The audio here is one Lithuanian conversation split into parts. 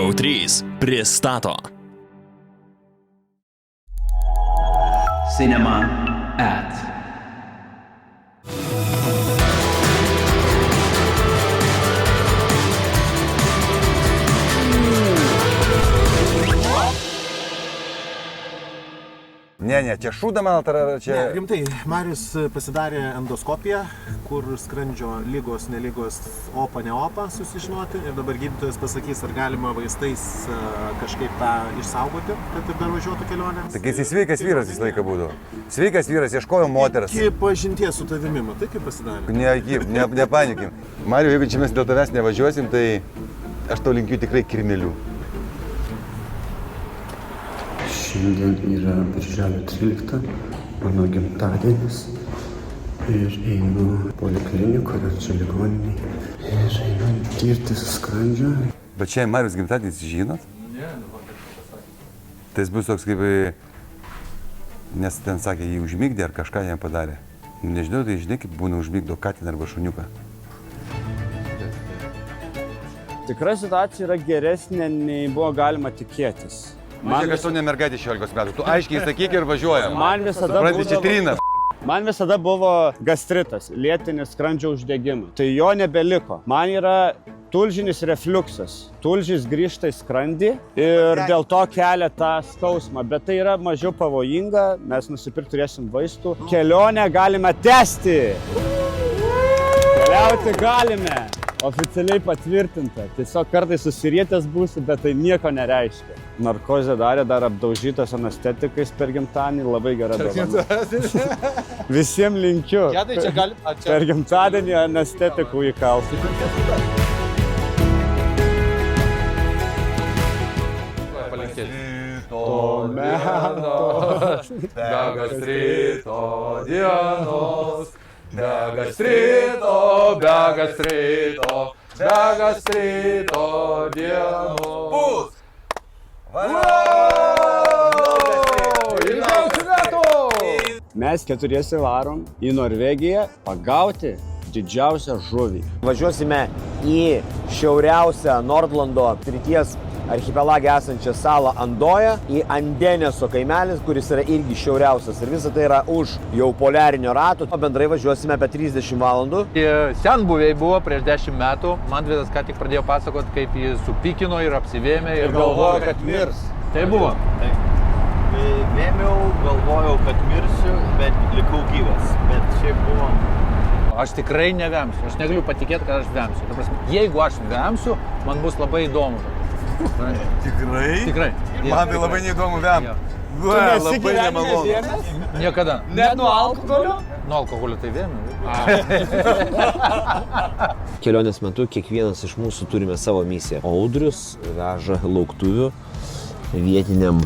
Šou 3 pristato. Cinema Ads. Ne, čia šūda man ar čia... Ne, rimtai, Marius pasidarė endoskopiją, kur skrandžio lygos, nelygos, opa, ne opa susižinoti. Ir dabar gydytojas pasakys, ar galima vaistais kažkaip tą išsaugoti, kad ir dar važiuotų kelionę. Sakai, jis sveikas vyras visą laiką būdavo. Sveikas vyras, ieškojo moters. Iki pažinties su tavimi, matai, kaip pasidarė? Nepanikim. Mariu, jeigu čia mes dėl tavęs nevažiuosim, tai aš tau linkiu tikrai kirmelių. Šiandien yra birželio 13, mano gimtadienis ir einu polikliniko, ar čia ligoninėj ir einu tirti skrandžio. Bet šiandien Marius gimtadienis žinot? Ne, tai jis bus toks kaip, nes ten sakė, jį užmygdė ar kažką jam padarė. Nežinau, tai žinai, kaip būna užmygdo katiną arba šuniuką. Tikra situacija yra geresnė, nei buvo galima tikėtis. Man kažkas ne mergaitė 16 metų, tu aiškiai sakyk ir važiuojam. Man visada buvo gastritas, lėtinis skrandžio uždegimas. Tai jo nebeliko. Man yra tulžinis refliuksas. Tulžis grįžta į skrandį ir dėl to kelia tą skausmą. Bet tai yra mažiau pavojinga, mes nusipirkti turėsim vaistų. Kelionę galime tęsti. Keliauti galime. Oficialiai patvirtinta. Tiesiog kartais susirietęs būsi, bet tai nieko nereiškia. Narkozė darė, dar apdaužytas anestetikais per gimtadienį, labai gera dovana. Visiems linkiu. Per gimtadienį anestetikų įkalti. To meto, be gastrito dienos. Be gastrito dienos. Mes keturiesi varom į Norvegiją pagauti didžiausią žuvį. Važiuosime į šiauriausią Nordlando srities archipelagę esančią salą Andoją, į Andeneso kaimelis, kuris yra irgi šiauriausias. Ir visa tai yra už jau poliarinio rato. Bendrai važiuosime apie 30 valandų. Senbuviai buvo prieš 10 metų. Mantvydas ką tik pradėjo pasakot, kaip jis supykino ir apsivėmė ir galvojo, kad mirs. Tai buvo. Vėmiau, galvojau, kad mirsiu, bet likau gyvas. Bet šiaip buvo... Aš tikrai nevemsiu. Aš negaliu patikėti, kad aš vemsiu. Ta prasme, jeigu aš vemsiu, man bus labai įdomu. Tikrai? Tikrai. Man tai labai neįdomu vem. Labai nemalonu. Niekada. Net nuo alkoholio? Nuo alkoholio tai vėmiau. Kelionės metu kiekvienas iš mūsų turime savo misiją. Audrius veža lauktuvių vietiniam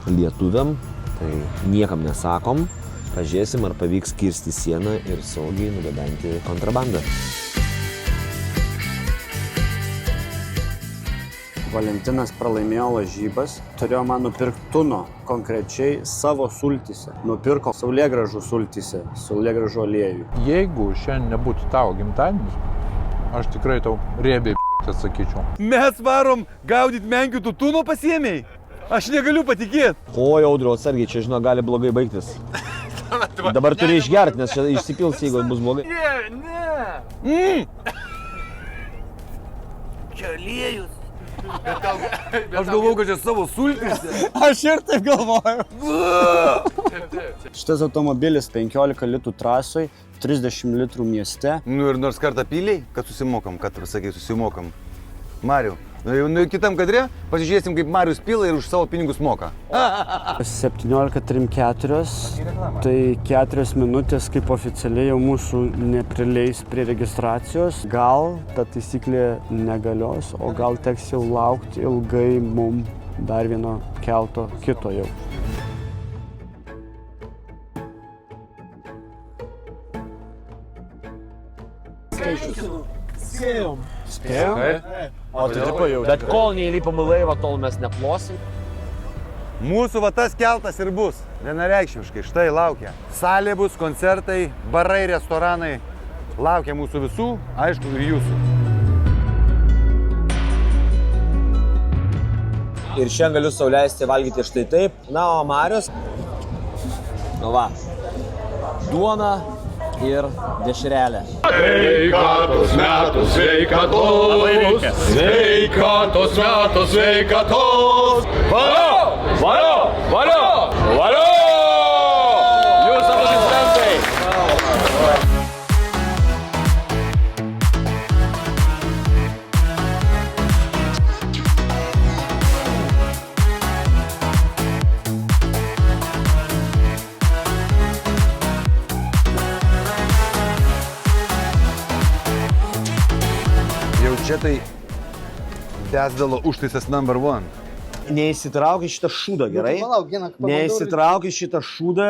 lietuviam, tai niekam nesakom. Pažiūrėsim, ar pavyks kirsti sieną ir saugiai nugabenti kontrabandą. Valentinas pralaimėjo lažybas, turėjo man nupirkti tuno, konkrečiai savo sultyse. Nupirko saulėgrąžų sultyse, saulėgrąžų aliejų. Jeigu šiandien nebūtų tavo gimtadienis, aš tikrai tau riebiai atsakyčiau. Mes varom gaudyti menkių, tu tuno pasiėmei? Aš negaliu patikėti. Oi, Audriau, atsargiai, čia, žinau, gali blogai baigtis. Dabar turi išgerti, nes čia išsipils, jeigu bus blogai. Ne. Čia aliejus. Aš galvoju, kad čia savo sultyse. Aš ir taip galvoju. Šitas automobilis 15 litrų trasoj, 30 litrų mieste. Nu ir nors kartą piliai, kad susimokam, kad sakai, susimokam. Mariau, nu kitam kadre pasižiūrėsim, kaip Marius pila ir už savo pinigus moka. 17:34, tai 4 minutės, kaip oficialiai jau mūsų neprileis prie registracijos. Gal ta taisyklė negalios, o gal teks jau laukti ilgai mum dar vieno kelto kito jau. Spėjom. O tai tipo jau. Bet kol neįlipam į laivą, tol mes neplosim. Mūsų va tas keltas ir bus. Vienareikšmiškai, štai laukia. Salė bus, koncertai, barai, restoranai. Laukia mūsų visų, aišku, ir jūsų. ir šiandien galiu sau leisti valgyti štai taip. Na, o Marius, nu va, duona ir dešrelė. Sveikatos metų, sveikatos. Sveikatos metų, sveikatos. Valio! Valio! Valio! Valio! Jūs aplodismentai. Jau čia tai Bezdalo užtaisas number one. Neįsitrauk į šitą šūdą, gerai? Neįsitrauk į šitą šūdą.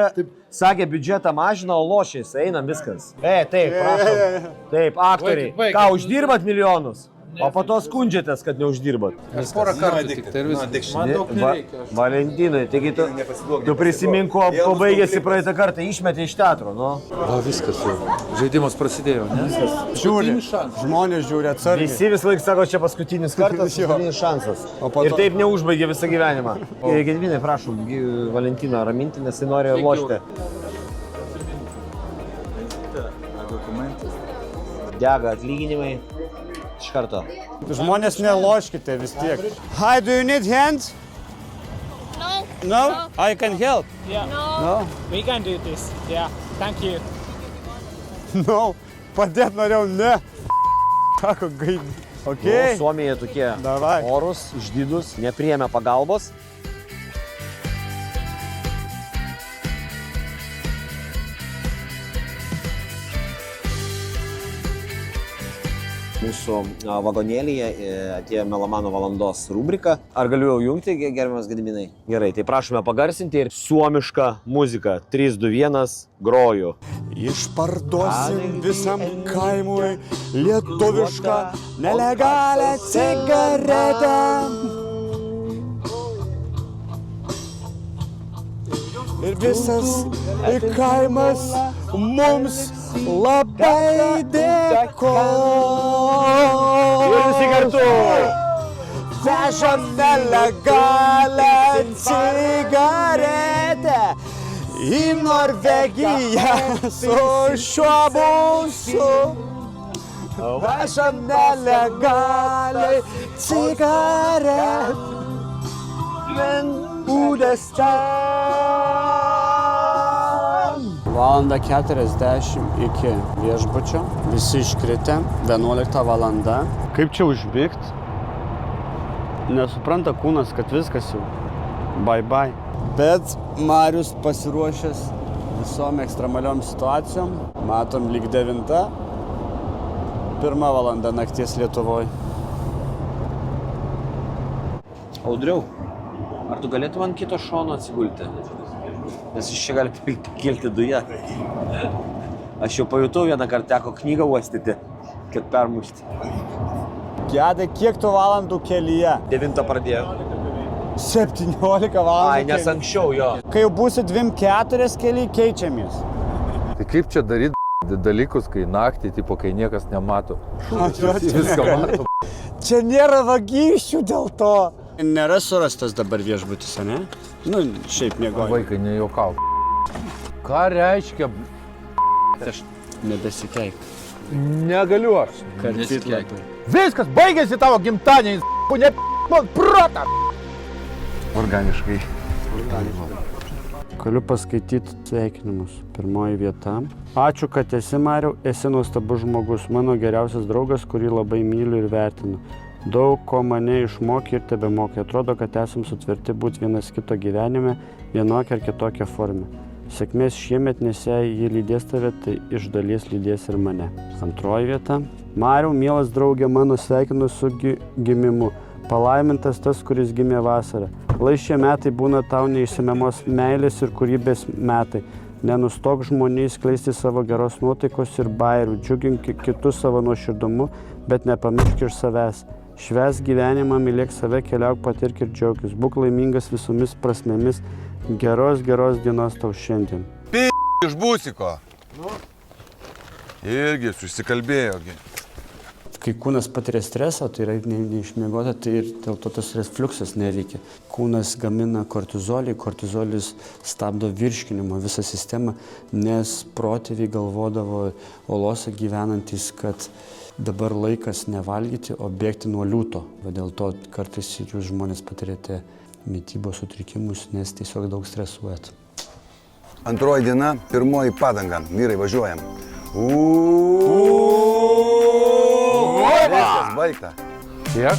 Sakė, biudžetą mažina, o lošiais, einam viskas. Taip, prašom. Taip, aktoriai. Ką, uždirbat milijonus? O po to skundžiatės, kad neuždirbat. Porą kartų tik tai ir viskas. Man daug nereikia. Valentinai, taigi tu prisimink, ko baigėsi praeitą kartą, išmetė iš teatro, nu. O viskas jau. Žaidimas prasidėjo, ne? Žiūri, žmonės žiūri atsargiai. Visi vis laik sako, čia paskutinis kartas, paskutinis šansas. Ir taip neužbaigė visą gyvenimą. Gedvinai, prašom, Valentiną raminti, nes jis nori lošti. Dega atlyginimai. Iš karto. Žmonės neloškite vis tiek. Hi, do you need hands? No. No? I can help. Yeah. No? We can do this. Yeah. Thank you. No. Padėt norėjau, ne. Sako, gaidį. Ok. Suomijoje tokie Davai. orus, išdidus, nepriėmė pagalbos. Mūsų vagonėlyje atėjo Melomano valandos rubrika. Ar galiu jau jungti, gerbiamas Gediminai? Gerai, tai prašome pagarsinti ir suomišką muziką. 3, 2, 1, groju. Išparduosim visam kaimui lietuvišką nelegalią cigaretę. Ir visas kaimas mums labai dėkoja. Ir visi kartu. Vežam nelegalią cigaretę į Norvegiją su šiuo mūsų. Vežam nelegaliai cigaretę. Valanda 40 iki viešbučio, visi iškritę, 11 valanda. Kaip čia užbėgti? Nesupranta kūnas, kad viskas jau bye bye. Bet Marius pasiruošęs visom ekstremaliom situacijom. Matom lyg 9, 1 valanda nakties Lietuvoje. Audriau, ar tu galėtum ant kito šono atsigulti? Nes iš čia gali kilti duja. Aš jau pajutau vieną kartą, teko knygą uostyti, kad permušti. Gedai, kiek tu valandų kelyje? 9 pradėjau. 17 valandų. Ai, nes anksčiau jo. Kai jau būsi 2-4 keliai, keičiamės. Tai kaip čia daryti dalykus, kai naktį, tipo, kai niekas nemato? Viską mato. Čia nėra vagysčių dėl to. Nėra surastas dabar viešbutis, ne? Nu, šiaip miegoju. Vaikai, nejuokauk. Ką reiškia? Aš nebesikeik. Negaliu aš. Kartitlapai. Viskas, baigėsi tavo gimtadienis, ne man protą. Organiškai. Galiu paskaityti sveikinimus. Pirmoji vieta. Ačiū, kad esi, Mariau, esi nuostabus žmogus, mano geriausias draugas, kurį labai myliu ir vertinu. Daug ko mane išmokė ir tebemokė. Atrodo, kad esam sutverti būti vienas kito gyvenime, vienokia ar kitokia forma. Sėkmės šiemet, nes jei jį lydės tave, tai iš dalies lydės ir mane. Antroji vieta. Mariau, mielas draugė, mano sveikinu su gimimu. Palaimintas tas, kuris gimė vasarą. Lai šie metai būna tau neišsemiamos meilės ir kūrybės metai. Nenustok žmoniai skleisti savo geros nuotaikos ir bairių. Džiugink kitus savo nuoširdumu, bet nepamiršk ir savęs. Švęsk gyvenimą, mylėk save, keliauk, patirk ir džiaukis. Būk laimingas visomis prasmėmis. Geros dienos tau šiandien. Iš būsiko. Irgi susikalbėjo. Kai kūnas patiria stresą, tai yra neišmiegota, tai ir dėl to tas refliuksas neveikia. Kūnas gamina kortizolį, kortizolis stabdo virškinimo visą sistemą, nes protėviai galvodavo olose gyvenantis, kad dabar laikas nevalgyti, o bėgti nuo liūto. Dėl to kartais ir jūs žmonės patiriate mitybos sutrikimus, nes tiesiog daug stresuojat. Antroji diena, pirmoji padanga. Vyrai, važiuojam. Viskas baigta. Kiek?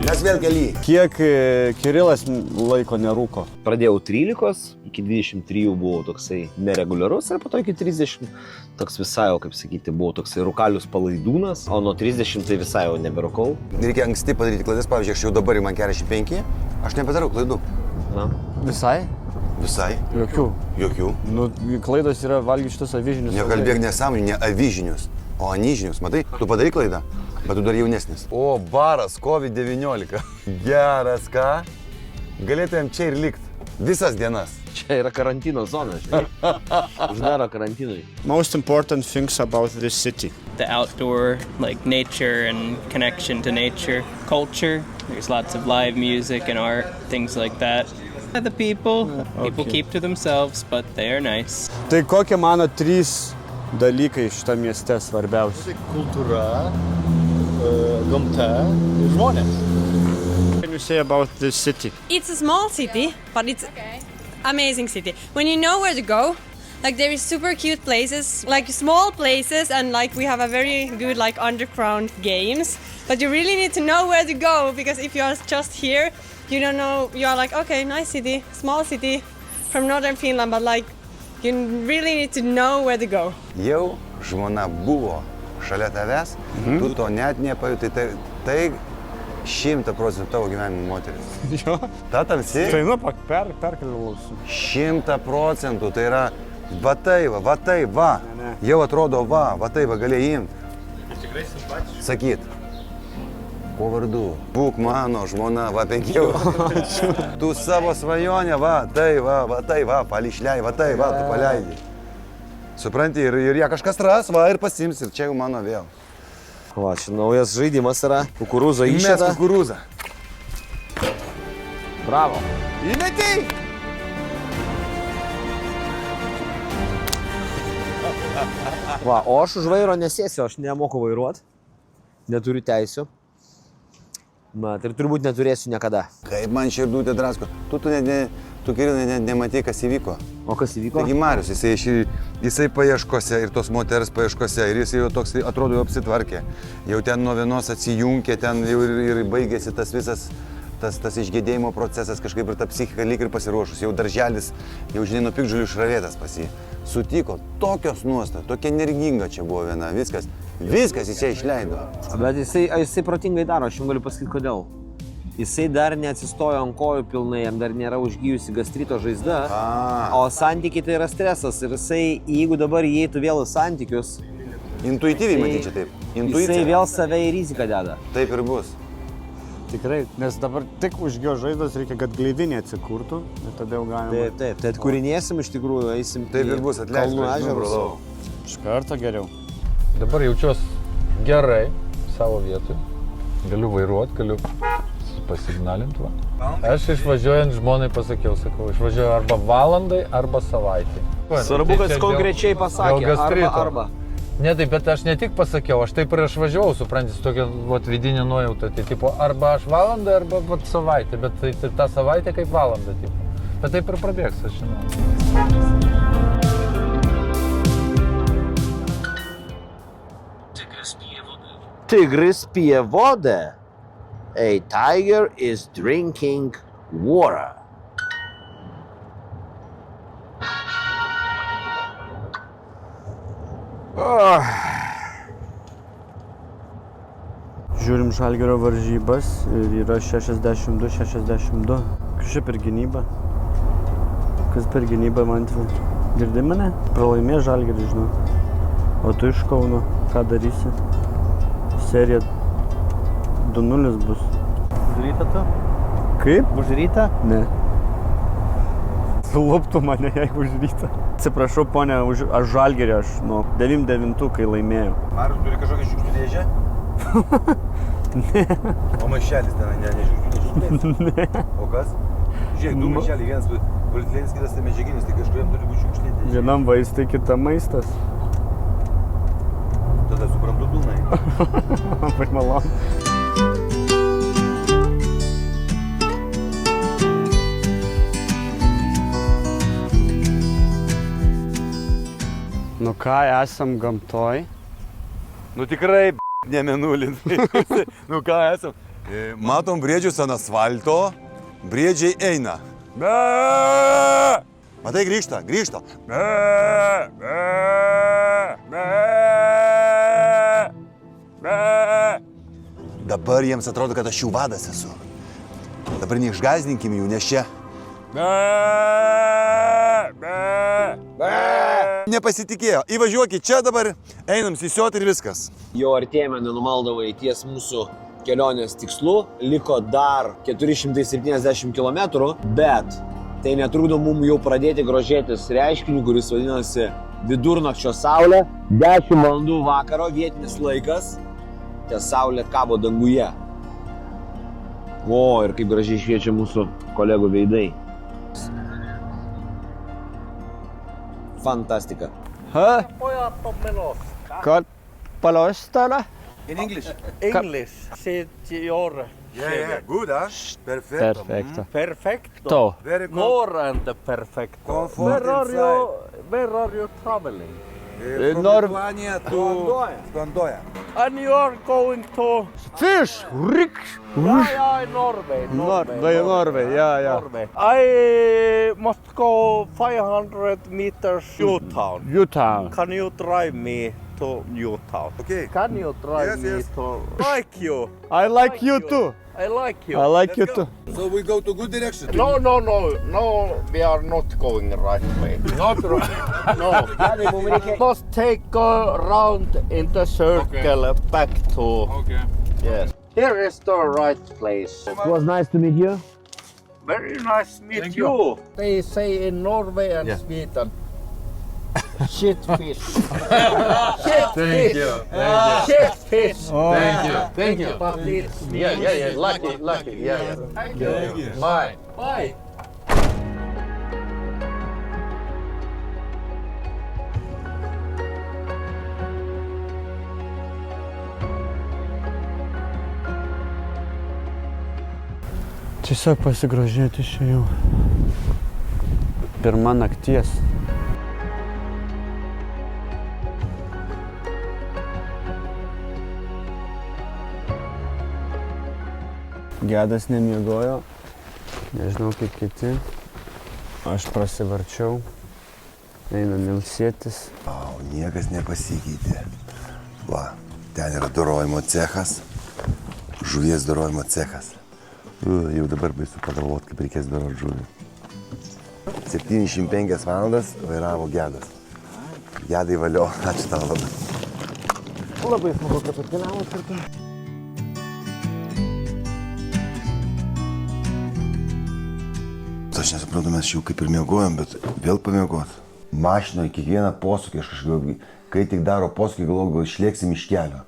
Mes vėl kely. Kiek Kirilas laiko nerūko? Pradėjau 13, iki 23 buvau toksai nereguliarus ir po to iki 30 toks visai, kaip sakyti, buvau toksai rūkalius palaidūnas, o nuo 30 tai visai jau neberūkau. Reikia anksti padaryti klaidas, pavyzdžiui, aš jau dabar man 45, aš nebedarau klaidų. Na. Visai? Visai. Jokių. Nu, klaidos yra valgyti šitus avyžinius. Nekalbėk nesąmonį, ne avyžinius, o anyžinius. Matai, tu padarai klaidą, bet tu dar jaunesnis. O, baras, COVID-19. Geras, ką? Galėtumėm čia ir likti. Visas dienas. Čia yra karantino zona, žinai. Uždaro karantinui. Most important things about this city. The outdoor, like nature and connection to nature, culture. There's lots of live music and art, things like that. The people keep to themselves, but they are nice. Tai kokie mano 3 dalykai šitą mieste svarbiausi? Kultūra, gamta ir žmonės. What can you say about this city? It's a small city, but it's amazing city. When you know where to go, like there is super cute places, like small places, and like we have a very good like underground games. But you really need to know where to go, because if you are just here, you don't know. You are like, okay, nice city, small city from northern Finland, but like you really need to know where to go. Jau žmona buvo šalia tavęs, tu to net nepajutai, tai 100% tavo gyvenimo moteris. Jo. Ta tamsi? Tai nu, perkeliaus. 100%, tai yra va tai va. Jau atrodo va tai va galėjai imti. Tikrai simpatiškai. Sakyt, ko vardu? Būk mano žmona, va 5 eurų. Tu savo svajonę, va tai va, pališliai, va tai va, tu paleidi. Supranti, ir ją kažkas ras, va ir pasiims, ir čia jau mano vėl. Va, čia naujas žaidimas yra. Kukurūzo išėda. Mes kukurūzą. Bravo. Įmetei! Va, o aš už vairo nesėsiu, aš nemoku vairuot. Neturiu teisių. Bet ir turbūt neturėsiu niekada. Kaip man širdutė drasko. Tu Kirilai, nematai, kas įvyko. O kas įvyko? Taigi Marius, jisai paieškose ir tos moters paieškose ir jis jau toks, atrodo, jau apsitvarkė. Jau ten nuo vienos atsijungė, ten jau ir baigėsi tas visas, tas išgėdėjimo procesas, kažkaip ir ta psichika lyg ir pasiruošus. Jau darželis, jau žinai, nuo piktžolių išravėtas pas jį. Sutiko, tokios nuostatos, tokia energinga čia buvo viena, viskas jis čia išleido. Bet jisai protingai daro, aš jums galiu pasakyti kodėl. Jisai dar neatsistojo ant kojų pilnai, jam dar nėra užgijusi gastrito žaizda, o santykiai tai yra stresas ir jisai, jeigu dabar įeitų vėl į santykius... Intuityviai matyčiau taip. Jisai vėl save į riziką deda. Taip ir bus. Tikrai, nes dabar tik užgijo žaizdos, reikia, kad gleivinė atsikurtų ir tada jau galima... Taip, tai atkūrinėsim iš tikrųjų, eisim taip ir bus, Kalnų ežerus. Iš karto geriau. Dabar jaučiuosi gerai savo vietoj. Galiu vairuoti, galiu pasignalinti. Aš išvažiuojant žmonai pasakiau, išvažiuoju arba valandai, arba savaitai. Svarbu, kad konkrečiai pasakė, arba. Ne taip, bet aš ne tik pasakiau, aš taip ir išvažiavau, suprantis, tokia vidinė nuojauta, tai tipo, arba aš valandą, arba savaitę, bet tai ta savaitė kaip valanda, tipo. Bet taip ir prabėgs, aš žinau. Tigris pije vodą. A tiger is drinking water. Žiūrim Žalgirio varžybas ir yra 62-62. Kas čia per gynybą? Kas per gynybą, Mantvė? Girdi mane? Pralaimė Žalgirį, žinau. O tu iš Kauno, ką darysi? Serija 2-0 bus. Uždaryta tu? Kaip? Uždaryta? Ne. suluptų mane, jeigu užryta. Atsiprašau, ponė, aš Žalgirį, aš nuo 99 kai laimėjau. Ar turi kažkokią šiukšlių dėžę? Ne. O maišelis ten, ne šiukšlių dėžė? Ne. O kas? Žiūrėk, du maišeliai, vienas polietileninis, kitas tai medžiaginis, tai kažkuriam turi būti šiukšlių dėžė. Vienam vaistai, kitam maistas. Tada suprantu pilnai. Labai malonu. Nu ką, esam gamtoj. Nu tikrai, ne mėnulin. Nu ką esam? Matom briedžius ant asfalto, briedžiai eina. Matai, grįžta. Dabar jiems atrodo, kad aš jų vadas esu. Dabar neišgąsdinkim jų, nes čia. Nepasitikėjo. Įvažiuokit čia dabar, einam sisiot ir viskas. Jau artėjame nenumaldomai ties mūsų kelionės tikslu. Liko dar 470 km, bet tai netrukdo mums jau pradėti grožėtis reiškiniu, kuris vadinasi vidurnakčio saulė. 10 valandų vakaro vietinis laikas. Ta saulė kabo danguje. O, ir kaip gražiai šviečia mūsų kolegų veidai. Fantastika. Hä? Pojat on menossa. Kad palos täällä? In English. English. Signor. Yeah, good, huh? Perfect. Perfekto. Perfecto. Very More and perfecto. Comfort Where are you traveling? From Lithuania to Skandoja. And you are going to Fish! Rik! Norway. Norway, ja. Norway. I must go 500 meters Newtown. Newtown. Can you drive me to Newtown? Okay. Can you drive Yes, me yes. to... Like you. I like you too. I like you. I like you too. So we go to good direction. No, we are not going right way. Not right. No. Must take a round in the circle back to... Okay. Yes. Here is the right place. It was nice to meet you. Very nice to meet you. They say in Norway and Sweden. Shit fish. Shit fish. Shit fish. Thank you. But it's yeah. Lucky. Yeah. Thank you. Bye. Bye. Tiesiog pasigrožėti išėjau. Pirma nakties. Gedas nemiegojo. Nežinau kaip kiti. Aš prasivarčiau. Einam ilsėtis. Wow, niekas nepasikeitė. Va, ten yra dorojimo cechas. Žuvies dorojimo cechas. Jau dabar baisu pagalvoti, kaip reikės doroti žuvį. 75 valandas vairavo Gedas. Gedai valio, ačiū tau labai. Labai smagu, kad atkeliavot kartu. Aš nesuprantu, mes jau kaip ir miegojom, bet vėl pamiegot. Mašinoje kiekvieną posūkį, aš kažkaip, kai tik daro posūkį, galvoju, gal išlėksim iš kelio.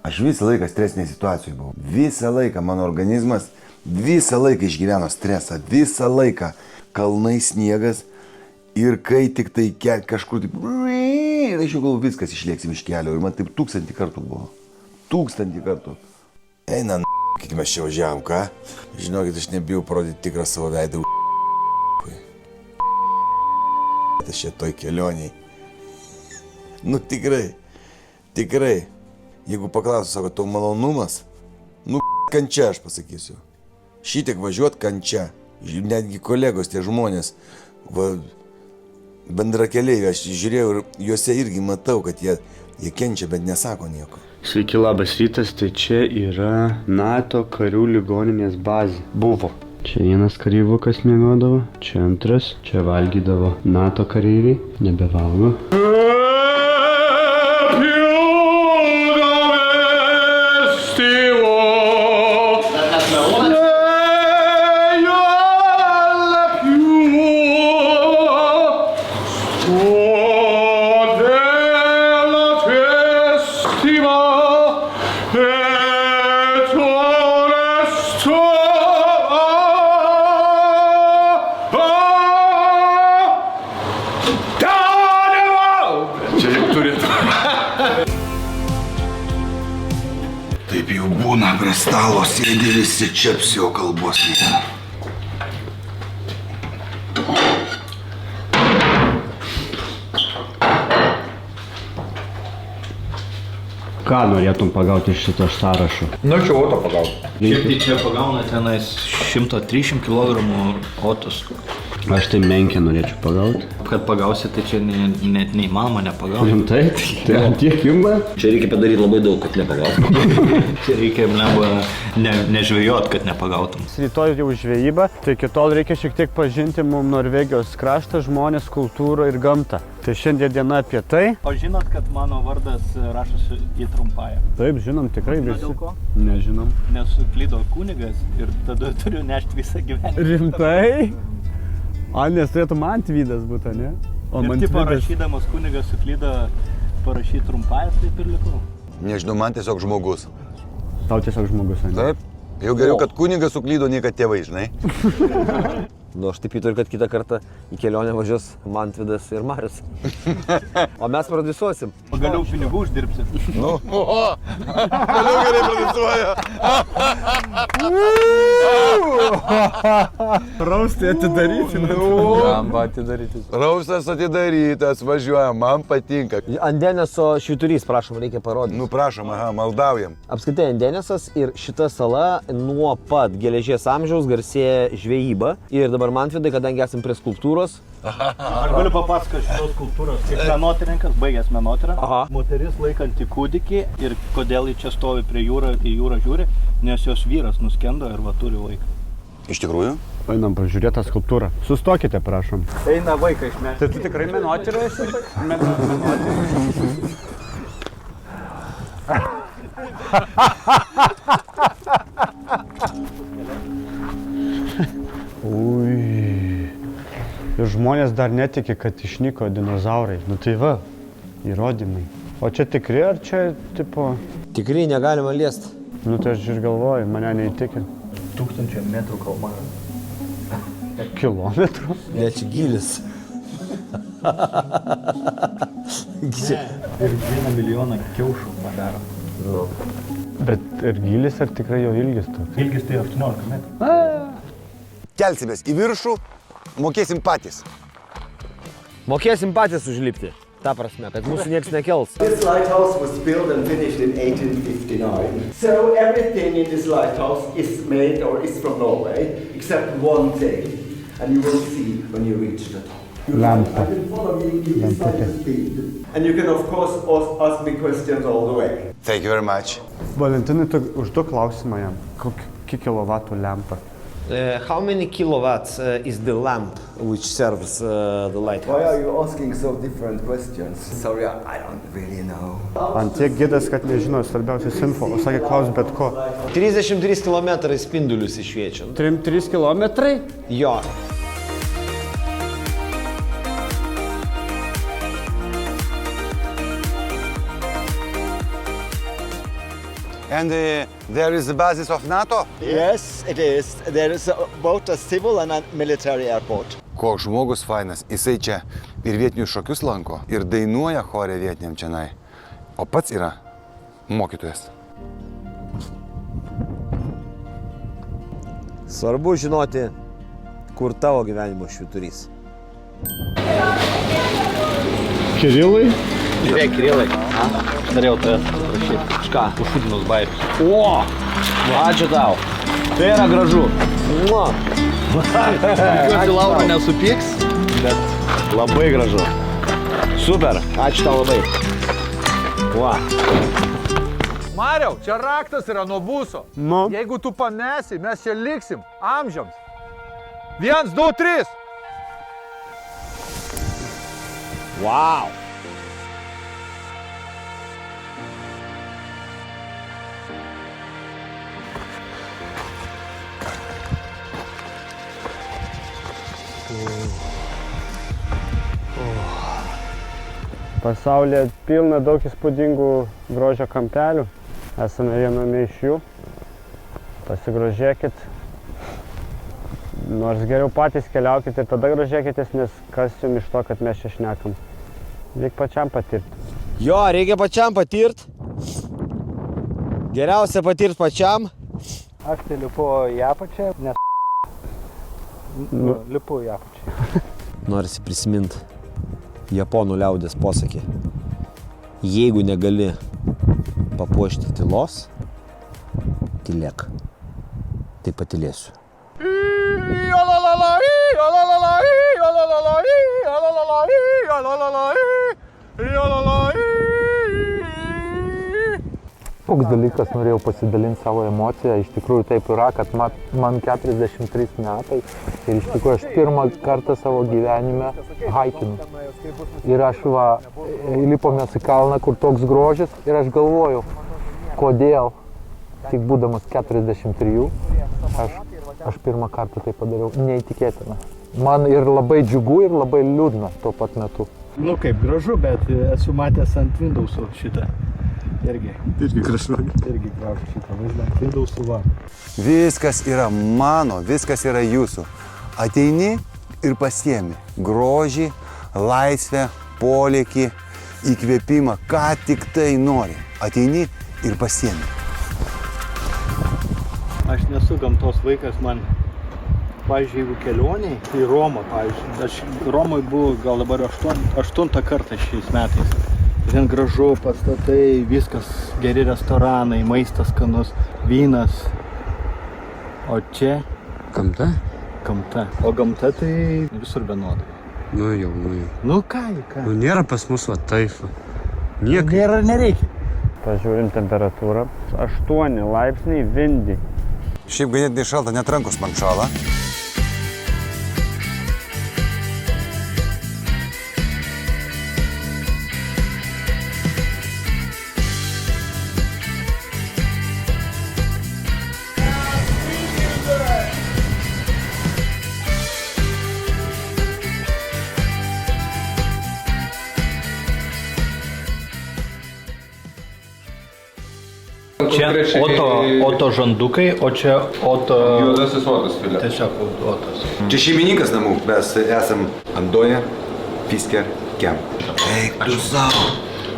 Aš visą laiką stresinėje situacijoje buvau. Visą laiką mano organizmas visą laiką išgyveno stresą, visą laiką kalnai sniegas ir kai tik tai kažkur taip, ir aš jau galvoju, viskas išlėksim iš kelio ir man taip 1000 kartų buvo. 1000 kartų. Eina, kiek mes čia važiavom, ką? Žinokit, aš nebijau parodyti tikrą savo veidą. Aš čia toj kelioniai. Nu tikrai. Jeigu paklausiu, sako, tau malonumas, kančia, aš pasakysiu. Šitiek važiuot kančia. Netgi kolegos, tie žmonės, bendrakeliai, aš žiūrėjau ir juose irgi matau, kad jie kenčia, bet nesako nieko. Sveiki, labas rytas, tai čia yra NATO karių ligoninės bazė. Buvo. Čia vienas kareivukas miegodavo, čia antras, čia valgydavo NATO kareiviai, nebevalgo. Čia jau turėtų. Taip jau būna, prie stalo sėdi visi čepsi, o kalbos nėra. Ką norėtum pagauti iš šito sąrašo? Norėčiau oto pagauti. Šiaip tai čia pagauna tenais 100-300 kg otus. Aš tai menkę norėčiau pagauti. Kad pagausi, tai čia net neįmanoma nepagauti. Rimtai? Tai ant tiek jumba? Čia reikia padaryti labai daug, kad nepagautum. Čia reikia nežvejot, kad nepagautum. Rytoj jau žvejyba, tai iki tol reikia šiek tiek pažinti mums Norvegijos kraštą, žmonės, kultūrą ir gamtą. Tai šiandien diena apie tai. O žinot, kad mano vardas rašosi į trumpąją? Taip, žinom, tikrai visi. Dėl ko? Nežinom. Nes suklydo kunigas ir tada turiu nešti visą gyvenimą. Rimtai? A, nes turėtų Mantvydas būti, ne? O ir tipo rašydamas kunigas suklydo parašyti trumpąją, taip ir likau. Nežinau, man tiesiog žmogus. Tau tiesiog žmogus, ne? Taip. Jau geriau, kad kunigas suklydo, nei kad tėvai, žinai. Nu, aš taip įtariu, kad kitą kartą į kelionę važiuos Mantvydas ir Marius. O mes pradisuosim. Pagaliau pinigų uždirbsit. Nu, oho, galiu gerai pradisuoja. Raustai atidaryti. Gamba atidaryti. Raustas atidarytas, važiuojam, man patinka. Andeneso švyturys, prašom, reikia parodyti. Nu, prašom, aha, maldaujam. Apskritai, Andenesas ir šita sala nuo pat geležies amžiaus garsėja žvejyba. Ir dabar Mantvydai, kadangi esam prie skulptūros. Aš galiu papasakoti šitos skulptūros. Kaip menotyrininkas, baigęs menotyrą. Moteris laikanti kūdikį ir kodėl ji čia stovi prie jūrą, į jūrą žiūri, nes jos vyras nuskendo ir va turi vaiką. Iš tikrųjų? Einam pažiūrėti tą skulptūrą. Sustokite, prašom. Eina vaiką išmesti. Tai tu tikrai menotyrą esi? Menotyrą. Ui. Ir žmonės dar netiki, kad išnyko dinozaurai. Nu tai va, įrodymai. O čia tikri ar čia, tipo... Tikrai negalima liesti. Nu tai aš ir galvoju, mane neįtikė. 1000 metrų kalba. Kilometrų? Ne, čia gilis. Ir 1 milijoną kiaušų padaro. Bet ir gilis, ar tikrai jo ilgis toks? Ilgis tai 18 metrų. Kelsimės į viršų, mokėsim patys. Mokėsim patys užlipti. Ta prasme, kad mūsų nieks nekels. This lighthouse was built and finished in 1859. So everything in this lighthouse is made or is from Norway, except one thing. And you will see when you reach the top. Lampa. You can follow me, you decide the speed. And you can of course ask me questions all the way. Thank you very much. Valentinai, tu užduok klausimą jam. Kiek kilovatų lempa? How many kilowatts is the lamp which serves the lighthouse? Why are you asking so different questions? Sorry, I don't really know. Ant tiek gidas, kad nežino svarbiausios info, o sakė klaus bet ko. 33 km spindulius iššviečia. 3 kilometrai? Jo. And there is the basis of NATO? Yes, it is. There is both a civil and a military airport. Koks žmogus fainas, jisai čia ir vietinius šokius lanko, ir dainuoja chore vietiniam čianai, o pats yra mokytojas. Svarbu žinoti, kur tavo gyvenimo švyturys. Kirilai? Žiūrėk, Kirilai. Norėjau tavęs prašyti. Kažką, užšūdinus bairius. O! Ačiū tau. Tai yra gražu. Tikiuosi, Laura nesupyks, bet labai gražu. Super. Ačiū tau labai. Wow. Mariau, čia raktas yra nuo būso. Nu. Jeigu tu pamesi, mes čia liksim amžiams. 1, 2, 3. Wow. Pasaulyje pilna daug įspūdingų grožio kampelių. Esame viename iš jų. Pasigrožėkit. Nors geriau patys keliaukit ir tada grožėkitės, nes kas jums iš to, kad mes čia šnekam. Reikia pačiam patirti. Jo, reikia pačiam patirt. Geriausia patirt pačiam. Aš tai lipu į apačią, nes lipu į apačią. Norisi prisimint japonų liaudės posakį. Jeigu negali papuošti tylos, tylėk. Tai patylėsiu. Koks dalykas, norėjau pasidalinti savo emociją. Iš tikrųjų taip yra, kad man 43 metai ir iš tikrųjų aš pirmą kartą savo gyvenime haikinu. Ir aš lipomės į kalną, kur toks grožis ir aš galvoju, kodėl tik būdamas 43 aš pirmą kartą tai padariau. Neįtikėtina. Man ir labai džiugu ir labai liūdna tuo pat metu. Nu kaip gražu, bet esu matęs ant Windows'ų šitą. Irgi gražu. Irgi gražu šitą vaizdą. Windows'ų va. Viskas yra mano, viskas yra jūsų. Ateini ir pasiemi grožį, laisvę, polėkį, įkvėpimą, ką tik tai nori. Ateini ir pasiemi. Aš nesu gamtos vaikas, man, pavyzdžiui, jeigu kelioniai į Romą, pavyzdžiui, aš Romoj buvau gal dabar 8 kartą šiais metais. Ten gražu, pastatai, viskas, geri restoranai, maistas skanus, vynas. O čia? Gamta? Gamta. O gamta tai visur vienodai. Nu jau. Nu ką? Nu nėra pas mus va taifa. Nieko. Nėra, nereikia. Pažiūrint temperatūrą. 8 laipsniai vindi. Šiaip ganėtinai šalta, net rankos man šala. Čia oto žandukai, o čia oto... Juodasis otas filė. Tiesiog otas. Čia šeimininkas namų, mes esam Andoje, Fisker, Kem. Eik tu savo.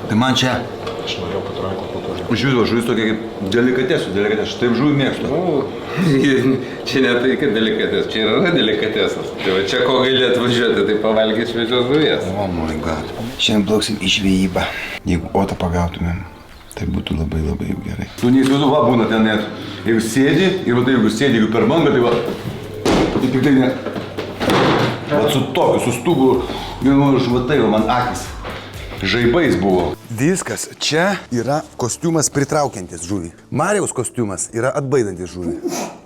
Tai man čia... Aš norėjau patrankų kultūrį. Žuvis tokia kaip delikatesų, aš taip žuvį mėgstu. Čia ne tai, kad delikatės, čia yra delikatesas. Tai va čia ko gali atvažiuoti, tai pavalgyti šviežios žuvies. Oh my god. Šiandien plauksim į žvejybą. Jeigu otą pagautumėm, tai būtų labai labai jau gerai. Tu neįsivaizduoji, va būna ten net, jeigu sėdi, ir va tai jeigu per mangą, tai va, tai tik tai net, va su tokiu, su stuburu, vienu žvatai, va man akis, žaibais buvo. Viskas, čia yra kostiumas pritraukiantis žuvį. Marijaus kostiumas yra atbaidantis žuvį.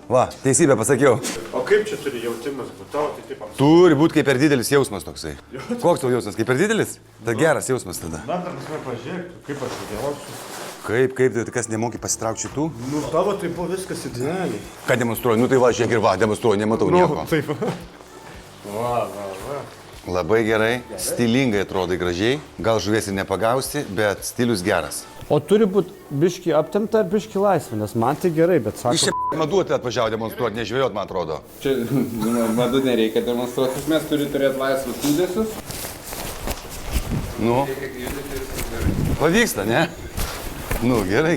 Va, teisybę pasakiau. O kaip čia turi jautimas būti tavo, tai taip apsaugai? Turi būti kaip per didelis jausmas toksai. Koks tavo jausmas, kaip per didelis? Tai geras jausmas tada. Na, dar mes pažiūrėk, kaip aš įdėlosiu. Kaip, tai kas nemoki pasitraukti šitų? Nu, tavo tai buvo viskas idealiai. Ką demonstruoju? Nu tai va, žiūrėk ir va, demonstruoju, nematau nieko. Taip. Va. Labai gerai, stilingai atrodai gražiai, gal žuvies ir nepagausi, bet stilius geras. O turi būti biški aptemta ar biški laisvė, nes man tai gerai, bet sako... Iš čia maduoti atvažiavo demonstruoti, nežvėjot, man atrodo. Čia, madu nereikia demonstruoti, mes turi turėti laisvus judesius. Nu, pavyksta, ne? Nu, gerai.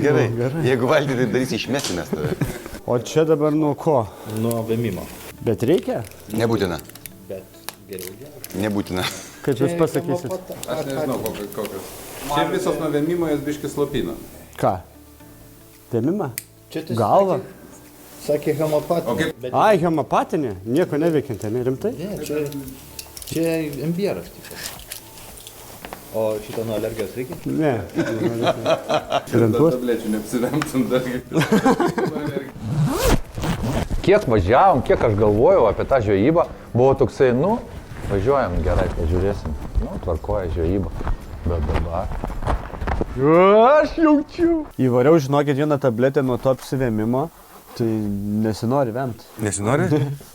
Jeigu valgyti, tai darysi išmesti mes tave. O čia dabar nuo ko? Nuo vėmimo. Bet reikia? Nebūtina. Bet geriau gerai. Nebūtina. Kaip jūs pasakysit? Aš nežinau kokios. Šiaip visos nuo vėmimo jas biškis slopina. Ką? Vėmimą? Galva? Sakė hemopatinė. Ai, hemopatinė? Nieko neveikianti, ne rimtai? Ne, čia imbieras tik. O šitą nuo alergijos reikia? Ne. Tablečių neapsivemtum dar. Kiek važiavom, kiek aš galvojau apie tą žvejybą, buvo toksai, važiuojam gerai, pažiūrėsim. Tvarkoja žvejybą. Aš jaučiu. Įvariau, žinokit, vieną tabletę nuo to apsivėmimo. Tai nesinori vemti. Nesinori?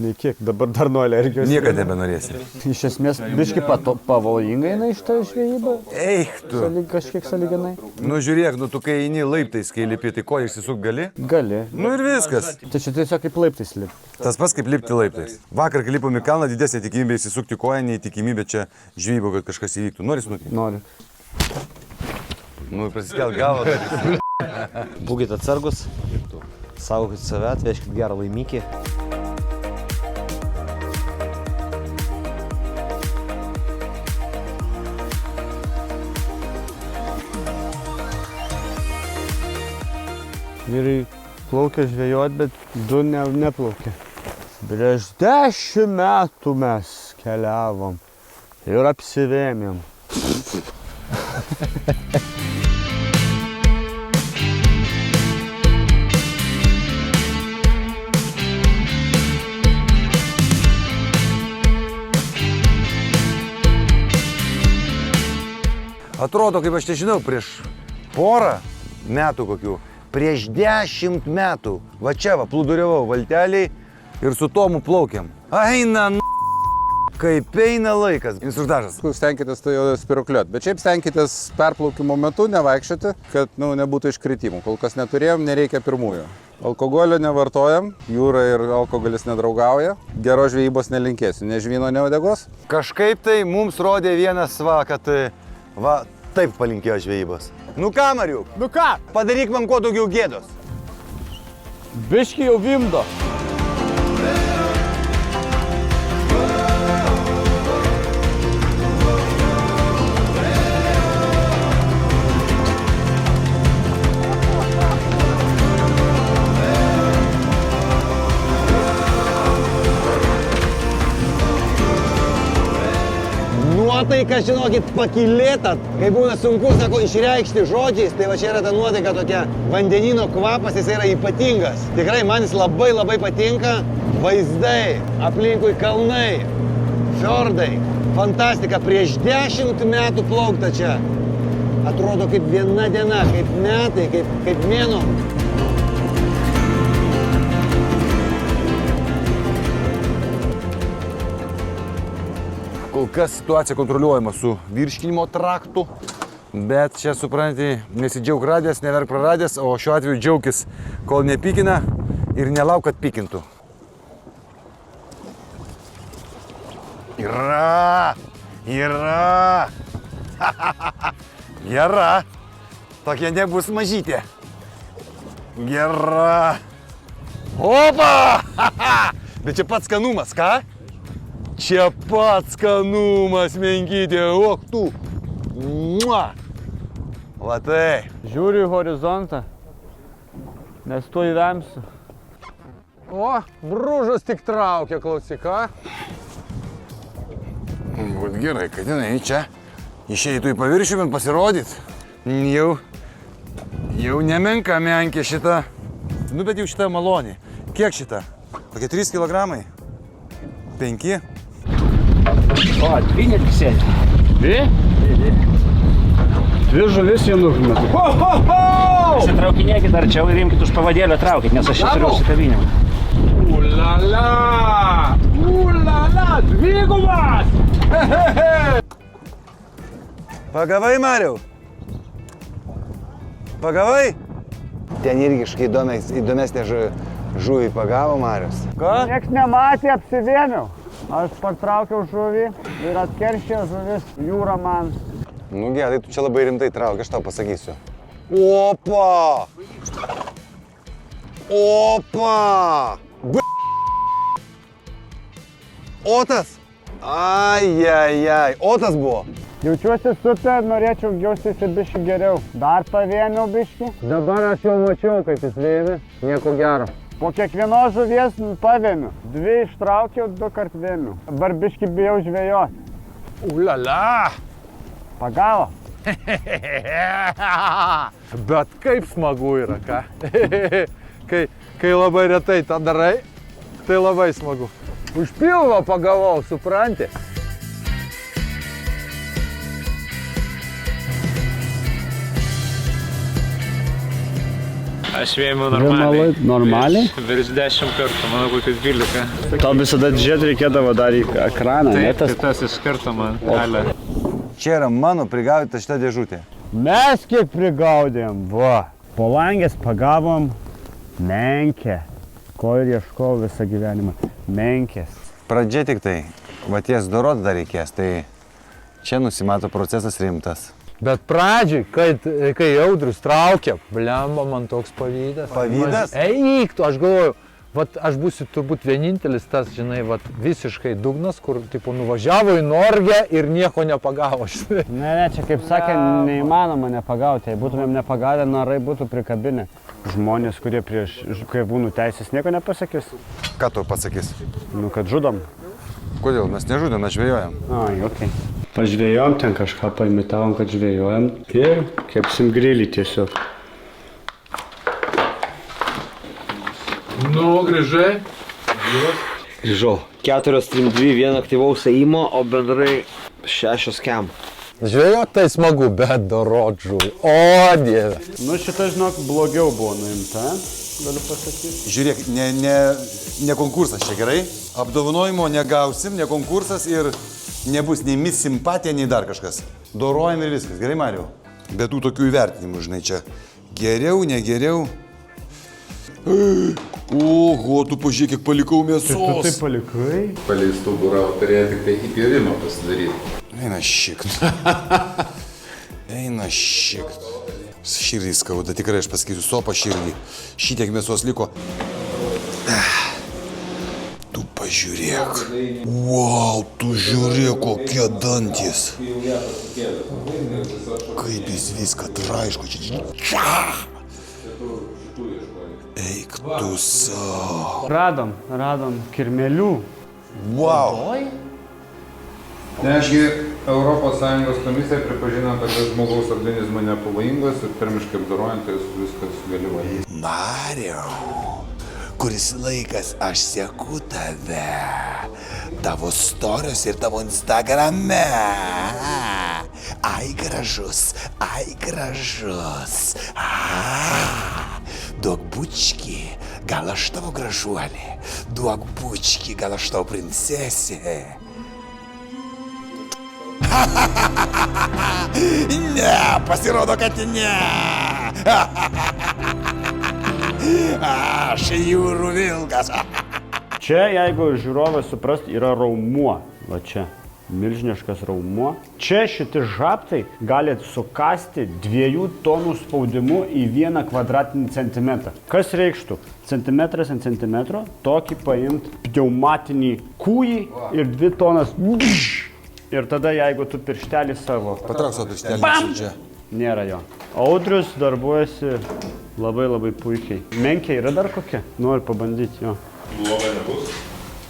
Nei kiek, dabar dar nuo alergijos. Niekada nebenorėsi. Iš esmės, biški pavojingai eina iš tą žvejybą. Eik tu. Kažkiek sąlyginai. Nu žiūrėk, nu tu kai eini laiptais, kai lipi, tai ko išsisuk gali? Gali. Nu ir viskas. Tai čia tiesiog kaip laiptais lipti. Tas pats kaip lipti laiptais. Vakar, kai lipom į kalną, didesnė tikimybė išsisukti koją, nei tikimybė čia žvejybo, kad kažkas įvyktų. Nori snukį? Noriu. Nu, prasiskelk galvą. Būkite atsargus, saugokit save, atvežkit gerą laimikį. Vyrai plaukia žvejot, bet du neplaukia. Prieš 10 metų mes keliavom ir apsivėmėm. Atrodo, kaip aš nežinau, prieš porą metų kokių, prieš 10 metų, va čia va, plūduriavau valteliai ir su Tomu plaukiam. Eina kaip eina laikas. Instruktažas. Stenkitės tai jau spiruliuot, bet šiaip stenkitės perplaukimo metu nevaikščioti, kad nebūtų iškritimų. Kol kas neturėjom, nereikia pirmųjų. Alkoholio nevartojam, jūra ir alkoholis nedraugauja, geros žvejybos nelinkėsiu, ne žvyno, ne uodegos. Kažkaip tai mums rodė vienas va, kad va taip palinkėjo žvejybos. Nu ką, Mariuk? Nu ką? Padaryk man kuo daugiau gėdos. Biški jau vimdo. Nuotaika, žinokit, pakilėta. Kai būna sunku, sako, išreikšti žodžiais, tai va čia yra ta nuotaika tokia, vandenino kvapas, jis yra ypatingas. Tikrai man jis labai labai patinka. Vaizdai, aplinkui kalnai, fjordai, fantastika. Prieš 10 metų plaukta čia. Atrodo kaip viena diena, kaip metai, kaip mėnuo. Kol kas situacija kontroliuojama su virškinimo traktu, bet čia, supranti, nesidžiaug radęs, neverk praradęs, o šiuo atveju džiaugis, kol nepykina ir nelauk, kad pykintų. Yra! Gera! Tokia nebus mažytė. Gera! Opa! Bet čia pats skanumas, ką? Čia pats skanumas, menkytė, ok tu. Mua. Va tai. Žiūriu į horizontą, nes tu įvemsiu. O, brūžas tik traukia, klausyk, ką? Būt gerai, kad jinai čia išeitų į paviršių, man pasirodyt. Jau nemenka menkė šita. Nu, bet jau šita malonė. Kiek šita? Kokie 3 kilogramai? 5? O, 2 netgi sėdė. 2? 2 žuvis vienu metu. Pasitraukinėkit arčiau ir imkit už pavadėlio traukit, nes aš čia turiu užsikabinimą. Ulala! Ulala! Dvigubas! Pagavai, Mariau? Pagavai? Ten irgi kažkai įdomesnė žuvį pagavo, Marius. Ką? Nieks nematė, apsivėmiau. Aš patraukiau žuvį ir atkeršė žuvis jūra man. Nu gerai, tu čia labai rimtai trauki, aš tau pasakysiu. Opa! Opa! Otas! Ai. Otas buvo. Jaučiuosi super, norėčiau jausti biškį geriau. Dar pavėmiau biškį. Dabar aš jau mačiau, kaip jis vėmė. Nieko gero. Po kiekvienos žuvies pavėmiu. 2 ištraukiau, 2 kart vėmiu. Dabar biškį bijau žvejoti. Ulala! Pagavo. Bet kaip smagu yra, ką? Kai labai retai tą darai, tai labai smagu. Už pilvo pagavau, supranti? Aš vėmiau normaliai. Normaliai? Virš 10 kartų, manau, kokius 12. Tau visada žiūrėti reikėdavo dar į ekraną, ne Taip, tas? tas iš karto man galia. Čia yra mano prigaudyta šita dėžutė. Mes kiek prigaudėm, va. Po langės pagavom menkę, ko ir ieškojau visą gyvenimą. Menkės. Pradžia tik tai, va ties dorot dar reikės, tai čia nusimato procesas rimtas. Bet pradžiai, kai Audrius traukė, blemba, man toks pavydas. Pavydas? Eik tu, aš galvoju, vat aš būsiu turbūt vienintelis tas, žinai, vat visiškai dugnas, kur, tipo, nuvažiavo į Norgę ir nieko nepagavo. Ne, čia kaip sakė, neįmanoma nepagauti. Jei būtumėm nepagavę, narai būtų prikabinę. Žmonės, kurie prieš kaivūnų teisės nieko nepasakys. Ką tu pasakys? Nu, kad žudom. Kodėl? Mes nežudom, mes žvejojam. Ai, okei. Pažvėjom, ten kažką paimitavom, kad žvėjojam ir kepsim grilį tiesiog. Nu, grįžai. Grįžau. 4-3-2, 1 aktyvaus ėjimo, o bendrai 6 kem. Žvejot tai smagu, bet dorot žuvį. O, dieve. Nu, šita, žinok, blogiau buvo nuimta, galiu pasakyti. Žiūrėk, ne konkursas čia, gerai? Apdovanojimo negausim, ne konkursas ir nebus nei mis simpatija, nei dar kažkas. Dorojam ir viskas, gerai, Mariau? Bet tų tokių įvertinimų, žinai, čia geriau, negeriau. Oho, tu pažiūrėk, kiek palikau mėsos. Tu taip palikai? Palei stuburą turėjo tik tai įpyrimą pasidaryti. Eina šikt. Eina šikt. Širdį skauda, tikrai aš pasakysiu, sopa širdį. Šitiek mėsos liko. Tu pažiūrėk. Wow, tu žiūrėk, kokie dantis. Kaip jis viską traiško čia. Eik tu savo. Radom kirmelių. Wow. Netgi ES komisija pripažino, kad žmogaus organizmui nepavojingas ir termiškai apdorojant, tai viskas vėlyvai. Mariau, kuris laikas aš seku tave, tavo storius ir tavo Instagrame. Ai gražus, ai gražus. Duok bučkį, gal aš tavo gražuolė. Duok bučkį, gal aš tavo princesė. Ne, pasirodo, kad ne. Aš jūrų vilkas. Čia, jeigu žiūrovas suprast, yra raumuo. Va čia. Milžiniškas raumuo. Čia šiti žabtai gali sukasti 2 tonų spaudimu į 1 kvadratinį centimetrą. Kas reikštų? Centimetras ant centimetro, tokį paimt pneumatinį kūjį ir 2 tonas. Ir tada, jeigu tu pirštelį savo... Patrauk savo pirštelį čia. Nėra jo. Audrius darbuojasi labai puikiai. Menkė yra dar kokia? Noriu pabandyti jo. Bloga nebus?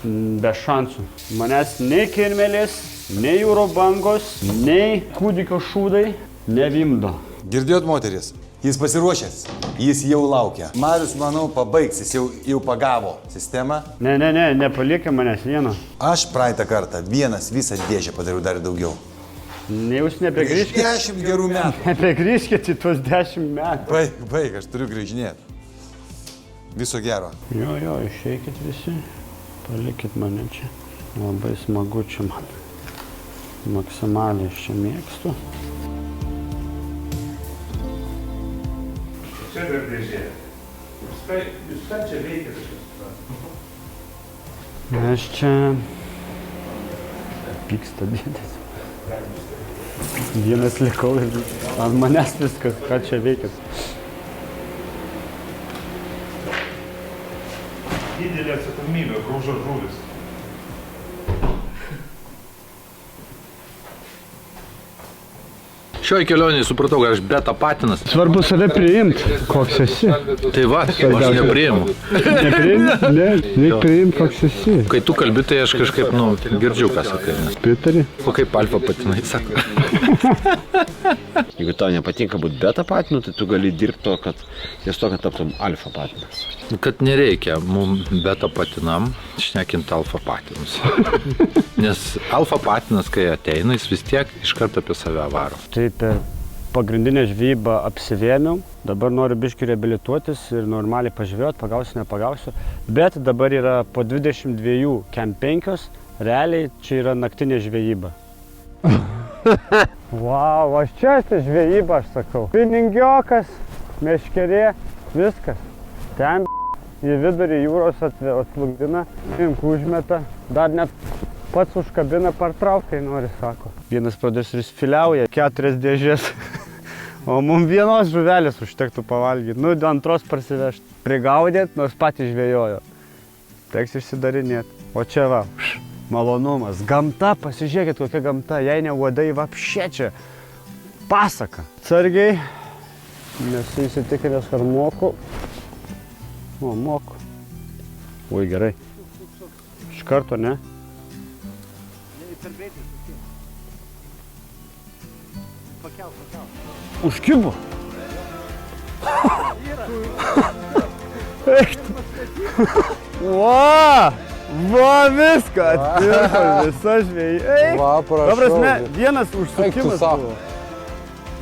Be šansų. Manęs nei kirmelės, nei jūro bangos, nei kūdikio šūdai nevimdo. Girdėjot, moteris? Jis pasiruošęs, jis jau laukia. Marius, manau, pabaigs, jis jau pagavo sistemą. Nepaliekė manęs vieno. Aš praeitą kartą vienas visą dėžę padariau dar daugiau. Jūs nebegrįžkite. Prieš 10 gerų metų. Nebegrįžkite į tuos 10 metų. Baig, aš turiu grįžinėti. Viso gero. Jo, išeikit visi. Palikit mane čia. Labai smagu čia man. Maksimaliai aš čia mėgstu. Čia dar dėžė. Jūs ką čia veikėte? Aš čia... Pyksta dėdės. Vienas likau ir ant manęs viskas, ką čia veikėt. Didelė atsakomybė, graužo žuvis. Šioj kelionėje supratau, kad aš beta patinas. Svarbu save priimti, koks esi. Tai va, aš nepriimu. Nepriimti? Ne, reikia priimti, koks esi. Kai tu kalbi, tai aš kažkaip, girdžiu, ką sakai. Pritari? O kaip alfa patinai sako. Jeigu tau nepatinka būti beta patinu, tai tu gali dirbti to, kad ties to, kad taptum alfa patinas. Kad nereikia mums beta patinam šnekint alfa patinus. Nes alfa patinas, kai ateina, jis vis tiek iš karto apie save varo. Tai pagrindinę žvejybą apsivėmiau, dabar noriu biškį reabilituotis ir normaliai pažvejot, pagausiu, nepagausiu, bet dabar yra po 22 kem 5, realiai čia yra naktinė žvejyba. Vau, aš čia tai žvejyba, aš sakau. Piningiokas, meškerė, viskas. Ten į vidurį jūros atslugdina, imk užmeta, dar net pats užkabina, partraukai nori, sako. Vienas prodiuseris filiauja 4 dėžės, o mums vienos žuvelės užtektų pavalgyti. Nu, antros parsivežti. Prigaudėt, nors patys žvejojo. Teks išsidarinėti. O čia va, malonumas. Gamta, pasižiūrėkit, kokia gamta. Jei ne uodai, vapšė čia. Pasaka. Atsargiai, nesu įsitikinęs, ar moku. O, moku. Oi, gerai. Iš karto, ne? Užkibo. Va, viską atpirko, visa žvejai. Va, prašau. Prasme, vienas užsukimas buvo.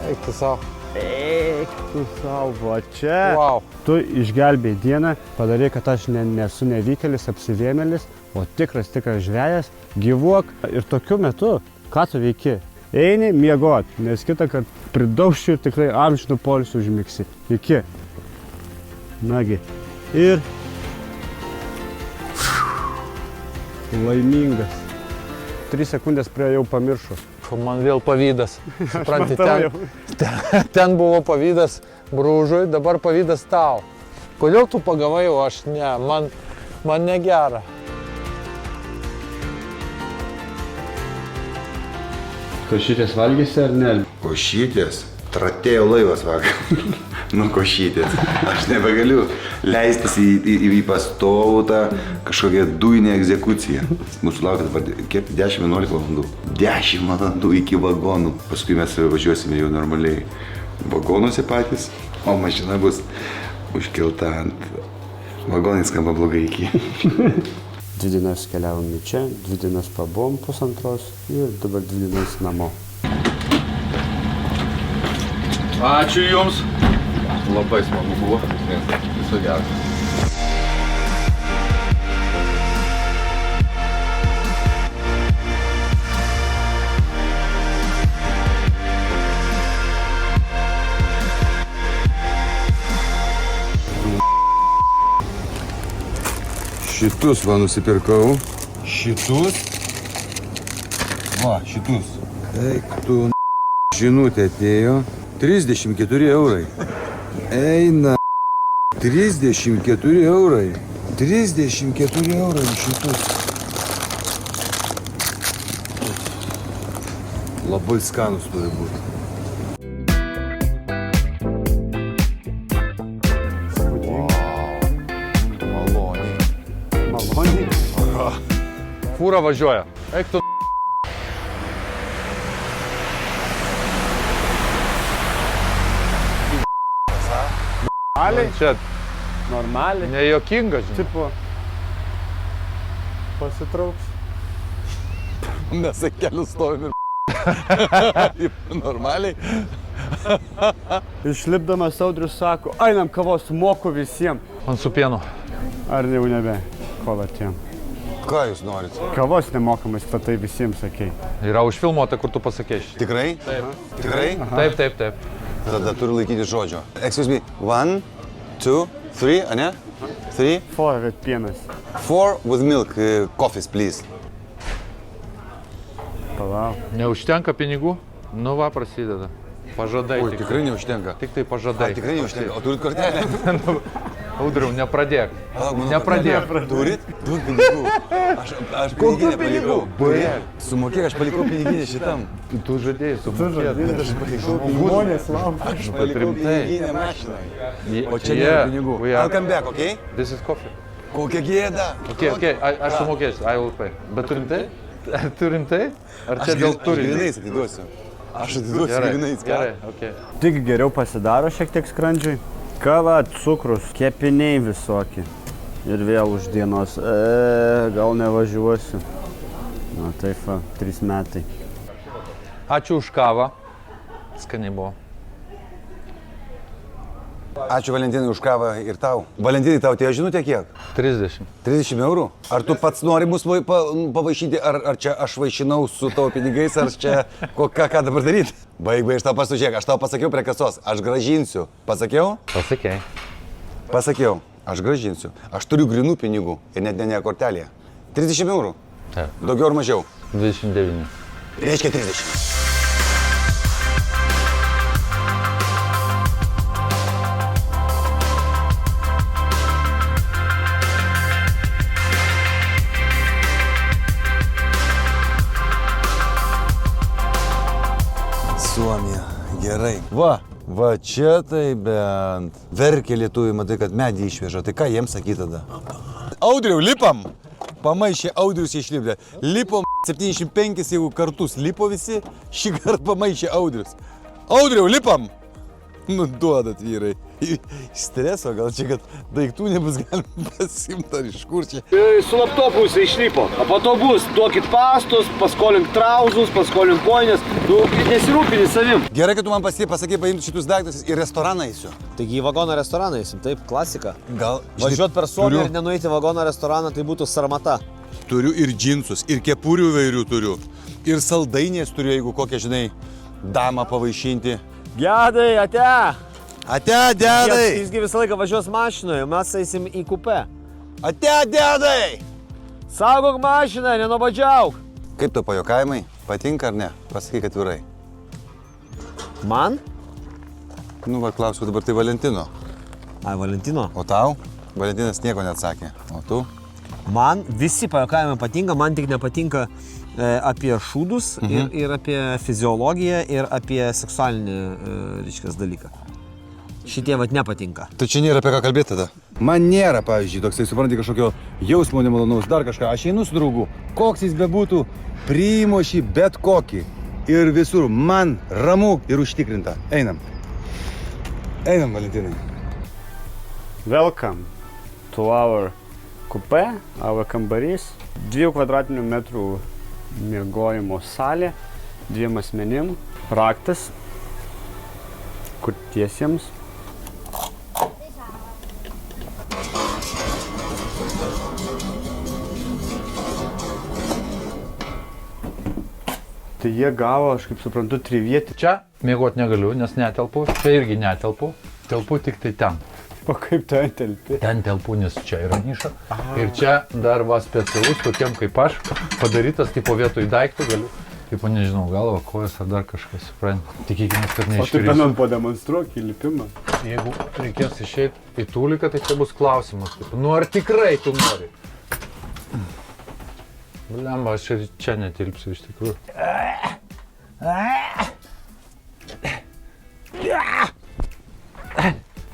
Eik tu savo. Eik tu savo, va čia. Wow. Tu išgelbėjai dieną, padarė, kad aš nesu nevykėlis, apsivėmelis, o tikras žvejas, gyvuok. Ir tokiu metu, ką tu veiki? Eini miegot, nes kitą, kad pridaužčiau ir tikrai amžinų poilsių užmigsi. Iki. Nagi. Ir laimingas. 3 sekundės prie jau pamiršau. Man vėl pavydas. Supranti, ten buvo pavydas Brūžui, dabar pavydas tau. Kodėl tu pagavai, o aš ne? Man negera. Košytės valgysi ar ne? Košytės? Tratėjo laivas vakar. Nu, košytės. Aš nebegaliu leistis į pastovų tą kažkokią dujinę egzekuciją. Mūsų laukia dabar kiek? 10-11 valandų. 10 valandų iki vagonų. Paskui mes važiuosime jau normaliai vagonuose patys, o mašina bus užkelta ant... Vagonai skamba blogai iki. 2 dienas keliavom į čia, 2 dienas pabuvom pusantros ir dabar 2 dienas namo. Ačiū Jums. Labai smagu buvo. Viso gero. Šitus va nusipirkau. Šitus. Va, šitus. Eik tu žinutė atėjo. 34 eurai. Eina. 34 eurai. 34 eurai šitus. Labai skanus turi būti. Fūra važiuoja. Eik tu. Normaliai? Čia Normaliai? nejuokinga, žinai. Tipo, pasitrauks. Mes kelius stovim ir normaliai. Išlipdamas Audrius sako, einam kavos, moku visiems. Man su pienu. Ar jau nebe? Ko atėjom? Ką jūs norit? Kavos nemokamai statai visiems, sakei. Yra užfilmuota, kur tu pasakei. Tikrai? Taip. Tikrai? Taip, taip, taip. Tada turiu laikyti žodžio. Excuse me. 1, 2, 3, ane? 3. 4 with pienas. 4 with milk. Coffees, please. Palauk. Neužtenka pinigų? Nu va, prasideda. Pažadai. Oi, tikrai neužtenka. Tik tai pažadai. Tikrai neužtenka. O turit kortelę? Audriau, nepradėk. Palauk, Nepradėk. Turit? Duok pinigų. Aš piniginę palikau. Sumokėk, aš palikau piniginę šitam. Tu žadėjai sumokėti. Aš palikau Žmonės laukia. Aš palikau piniginę mašiną. O čia Yeah, nėra pinigų. we are- I'll come back, okay? This is coffee. Kokia gėda. Okay, aš sumokėsiu, I will pay. Bet tu rimtai? Tu rimtai? Ar čia dėl Aš turinio? grinais atiduosiu. Aš atiduosiu Gerai, grinais. gerai, okei. Tik geriau pasidaro šiek tiek skrandžiui. Kava, cukrus, kepiniai visokie. Ir vėl už dienos. Gal nevažiuosiu. Na taip, 3 metai. Ačiū už kavą. Skaniai buvo. Ačiū Valentinai už kavą ir tau. Valentinai, tau atėjo žinutė kiek? 30. 30 eurų? Ar tu pats nori mus pavaišinti, ar čia aš vaišinau su tavo pinigais, ar čia ką dabar daryti? Baig, aš tau pasižiūrėk, aš tau pasakiau prie kasos, aš gražinsiu. Pasakiau? Pasakei. Pasakiau, aš gražinsiu. Aš turiu grinų pinigų ir net ne kortelėje. 30 eurų? Taip. Daugiau ar mažiau? 29. Reiškia 30. Suomija, gerai. Va čia tai bent. Verkia lietuviai, matai, kad medį išveža. Tai ką jiems sakyti tada? Audriau, lipam! Pamaišė Audrius išlipdė. Lipom 75 jeigu kartus. Lipo visi, šį kartą pamaišė Audrius. Audriau, lipam! Nu, duodat vyrai. Streso, gal čia, kad daiktų nebus galima pasimti ar iš kur čia. Su laptopu jisai išlipo. O po to bus, duokit pastus, paskolink trauzus, paskolink kojines. Tu nesirūpini savim. Gerai, kad tu man pasakei paimti šitus daiktus į restoraną eisiu. Taigi į vagono restoraną eisim, taip, klasika. Gal Važiuot per Suomiją ir nenueiti į vagono restoraną, tai būtų sarmata. Turiu ir džinsus, ir kepurių vairių turiu. Ir saldainės turiu, jeigu kokią, žinai, damą pavaišinti. Gedai, ate! Ate, dedai! Jisgi visą laiką važiuos mašinoje, mes eisim į kupę. Ate, dedai! Saugok mašiną, nenubadžiauk! Kaip tu pajokavimai? Patinka ar ne? Pasakyk atvirai. Man? Nu, va, klausiu dabar tai Valentino. Ai, Valentino? O tau? Valentinas nieko neatsakė. O tu? Man visi pajokavimai patinka, man tik nepatinka apie šūdus ir apie fiziologiją ir apie seksualinį, reiškias, dalyką. Šitie vat nepatinka. Tai čia nėra apie ką kalbėti tada. Man nėra, pavyzdžiui, toksai, supranti, kažkokio jausmo nemalonaus, dar kažką. Aš einu su draugu, koks jis bebūtų, priimu šį bet kokį. Ir visur man ramu ir užtikrinta. Einam. Einam, Valentinai. Welcome to our kupė, our kambarys. 2 kvadratinių metrų miegojimo salė, 2 asmenim, raktas, kur tiesiems. Tai jie gavo, aš kaip suprantu, 3 vietį. Čia miegoti negaliu, nes netelpu. Čia irgi netelpu. Telpu tik tai ten. O kaip ten telpi? Ten telpu, nes čia yra niša. Ir čia dar va specialus, tokiem kaip aš, padarytas, tipo vietoj daiktų galiu. Tipo, nežinau, galva, kojas ar dar kažkas, supranti. Tikėkime, kad neiškrisiu. O tu vienam pademonstruok įlipimą. Jeigu reikės išeiti į tūliką, tai čia bus klausimas. Tipo, nu ar tikrai tu nori? Blemba, aš ir čia netilpsiu iš tikrųjų.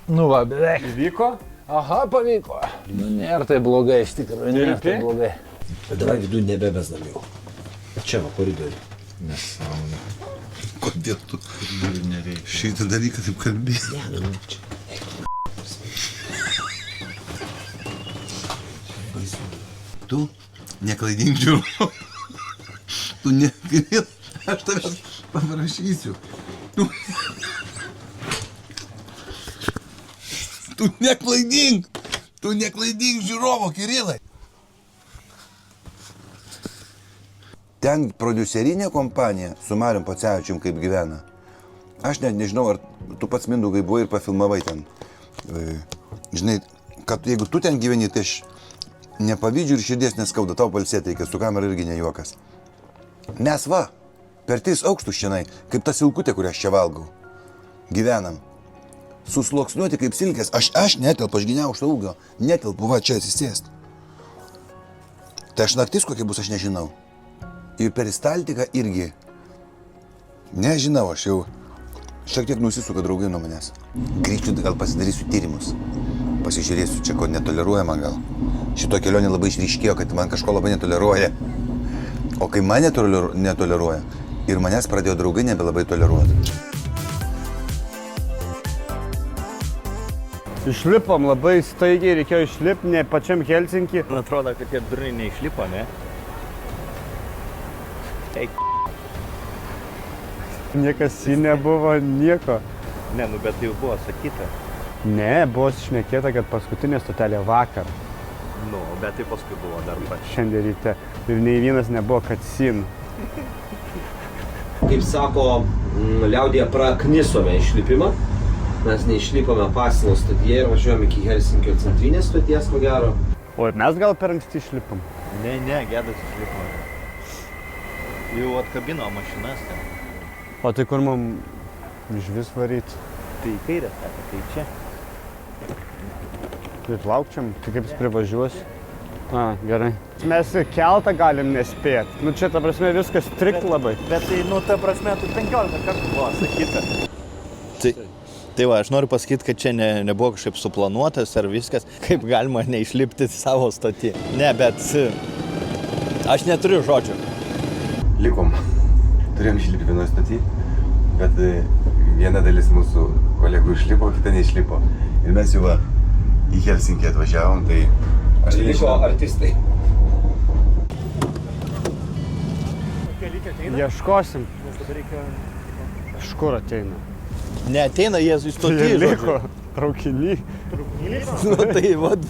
Nu va, beveik. Įvyko? Aha, pavyko. Nu, nėra tai blogai, iš tikrųjų, nėra tai blogai. Bet davai vidų nebebesdam jau. Čia va, koridoriui. Nesąmonė. Kodėl tu šitą dalyką taip kalbėjai? Ne, nu, čia. Tu neklaidink žiūrovų. Tu negalėt, aš tavęs paprašysiu. Tu neklaidink žiūrovo, Kirilai. Ten prodiuserinė kompanija su Marium Pocevičium kaip gyvena. Aš net nežinau, ar tu pats Mindaugai buvai ir pafilmavai ten. Žinai, kad jeigu tu ten gyveni, tai aš nepavydžiu ir širdies neskauda, tau palsėti reikia, su kamera irgi ne juokas. Mes va, per 3 aukštus šiandien, kaip ta silkutė, kurią aš čia valgau, gyvenam. Susluoksniuoti kaip silkės, aš netelpu, aš giniaušto ūgio, netelpu va čia atsisėsti. Tai aš naktis kokia bus, aš nežinau. Ir peristaltika irgi. Nežinau, aš jau šiek tiek nusisuka draugai nuo manęs. Grįžčiau, gal pasidarysiu tyrimus. Pasižiūrėsiu čia, ko netoleruojama gal. Šito kelionė labai išryškėjo, kad man kažko labai netoleruoja. O kai man netoleruoja, ir manęs pradėjo draugai nebelabai toleruoti. Išlipom labai staigiai, reikėjo išlipti, ne pačiam Helsinki. Man atrodo, kad tie durniai neišlipo, ne? Eik. Niekas jį nebuvo, nieko. Ne, nu bet jau buvo sakyta. Ne, buvo šnekėta, kad paskutinė stotelė vakar. Nu, bet tai paskui buvo dar pats. Šiandien ryte. Ir nei vienas nebuvo katsin. Kaip sako, liaudėje praknisome išlipimą. Mes neišlipome Pasilo stotyje ir važiuojame iki Helsinkio centrinės stoties, ko gero. O ir mes gal per anksti išlipam? Ne, Gedas išlipo. Jau atkabino mašinas ten. O tai kur mum iš vis varyti? Tai į kairę, tai čia. Taip laukčiam, tai kaip jis privažiuos. Gerai. Mes keltą galim nespėti. Nu čia, ta prasme, viskas strikt labai. Bet tai, nu, ta prasme, tai 15 kartų buvo sakyta. Tai va, aš noriu pasakyti, kad čia nebuvo kažkaip suplanuotas ar viskas, kaip galima neišlipti savo stotį. Ne, bet aš neturiu žodžių. Likom. Turėjom išlipti vienoje stotį, bet viena dalis mūsų kolegų išlipo, kita neišlipo. Ir mes jau į Helsinkį atvažiavom, tai aš Liko artistai. Ieškosim. Iš kur ateina? Ne, ateina jie į stotį. Liko traukiny. Nu tai vad,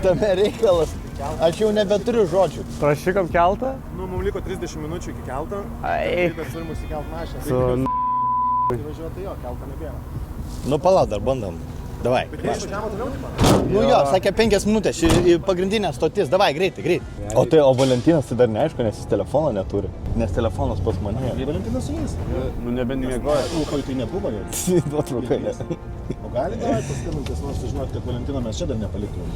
tame reikalas. Aš jau nebeturiu žodžių. Prašykom keltą? Nu, mums liko 30 minučių iki kelto. Ai. Bet turim įsikelt mašiną. Su Važiuoti jo, kelto nebėra. Nu palauk, dar bandom. Davai. Bet jie išvažiavo toliau, tipo? Nu jo, sakė 5 minutės į pagrindinę stotis. Davai, greitai. O Valentinas tai dar neaišku, nes jis telefono neturi. Nes telefonas pas mane. Valentinas su jais? Nu nebent miegoja. Nuotraukai tai nebuvo jau. Nuotraukai ne. O gali davai paskambinti, nors sužinoti, kad Valentiną mes čia dar nepaliktume.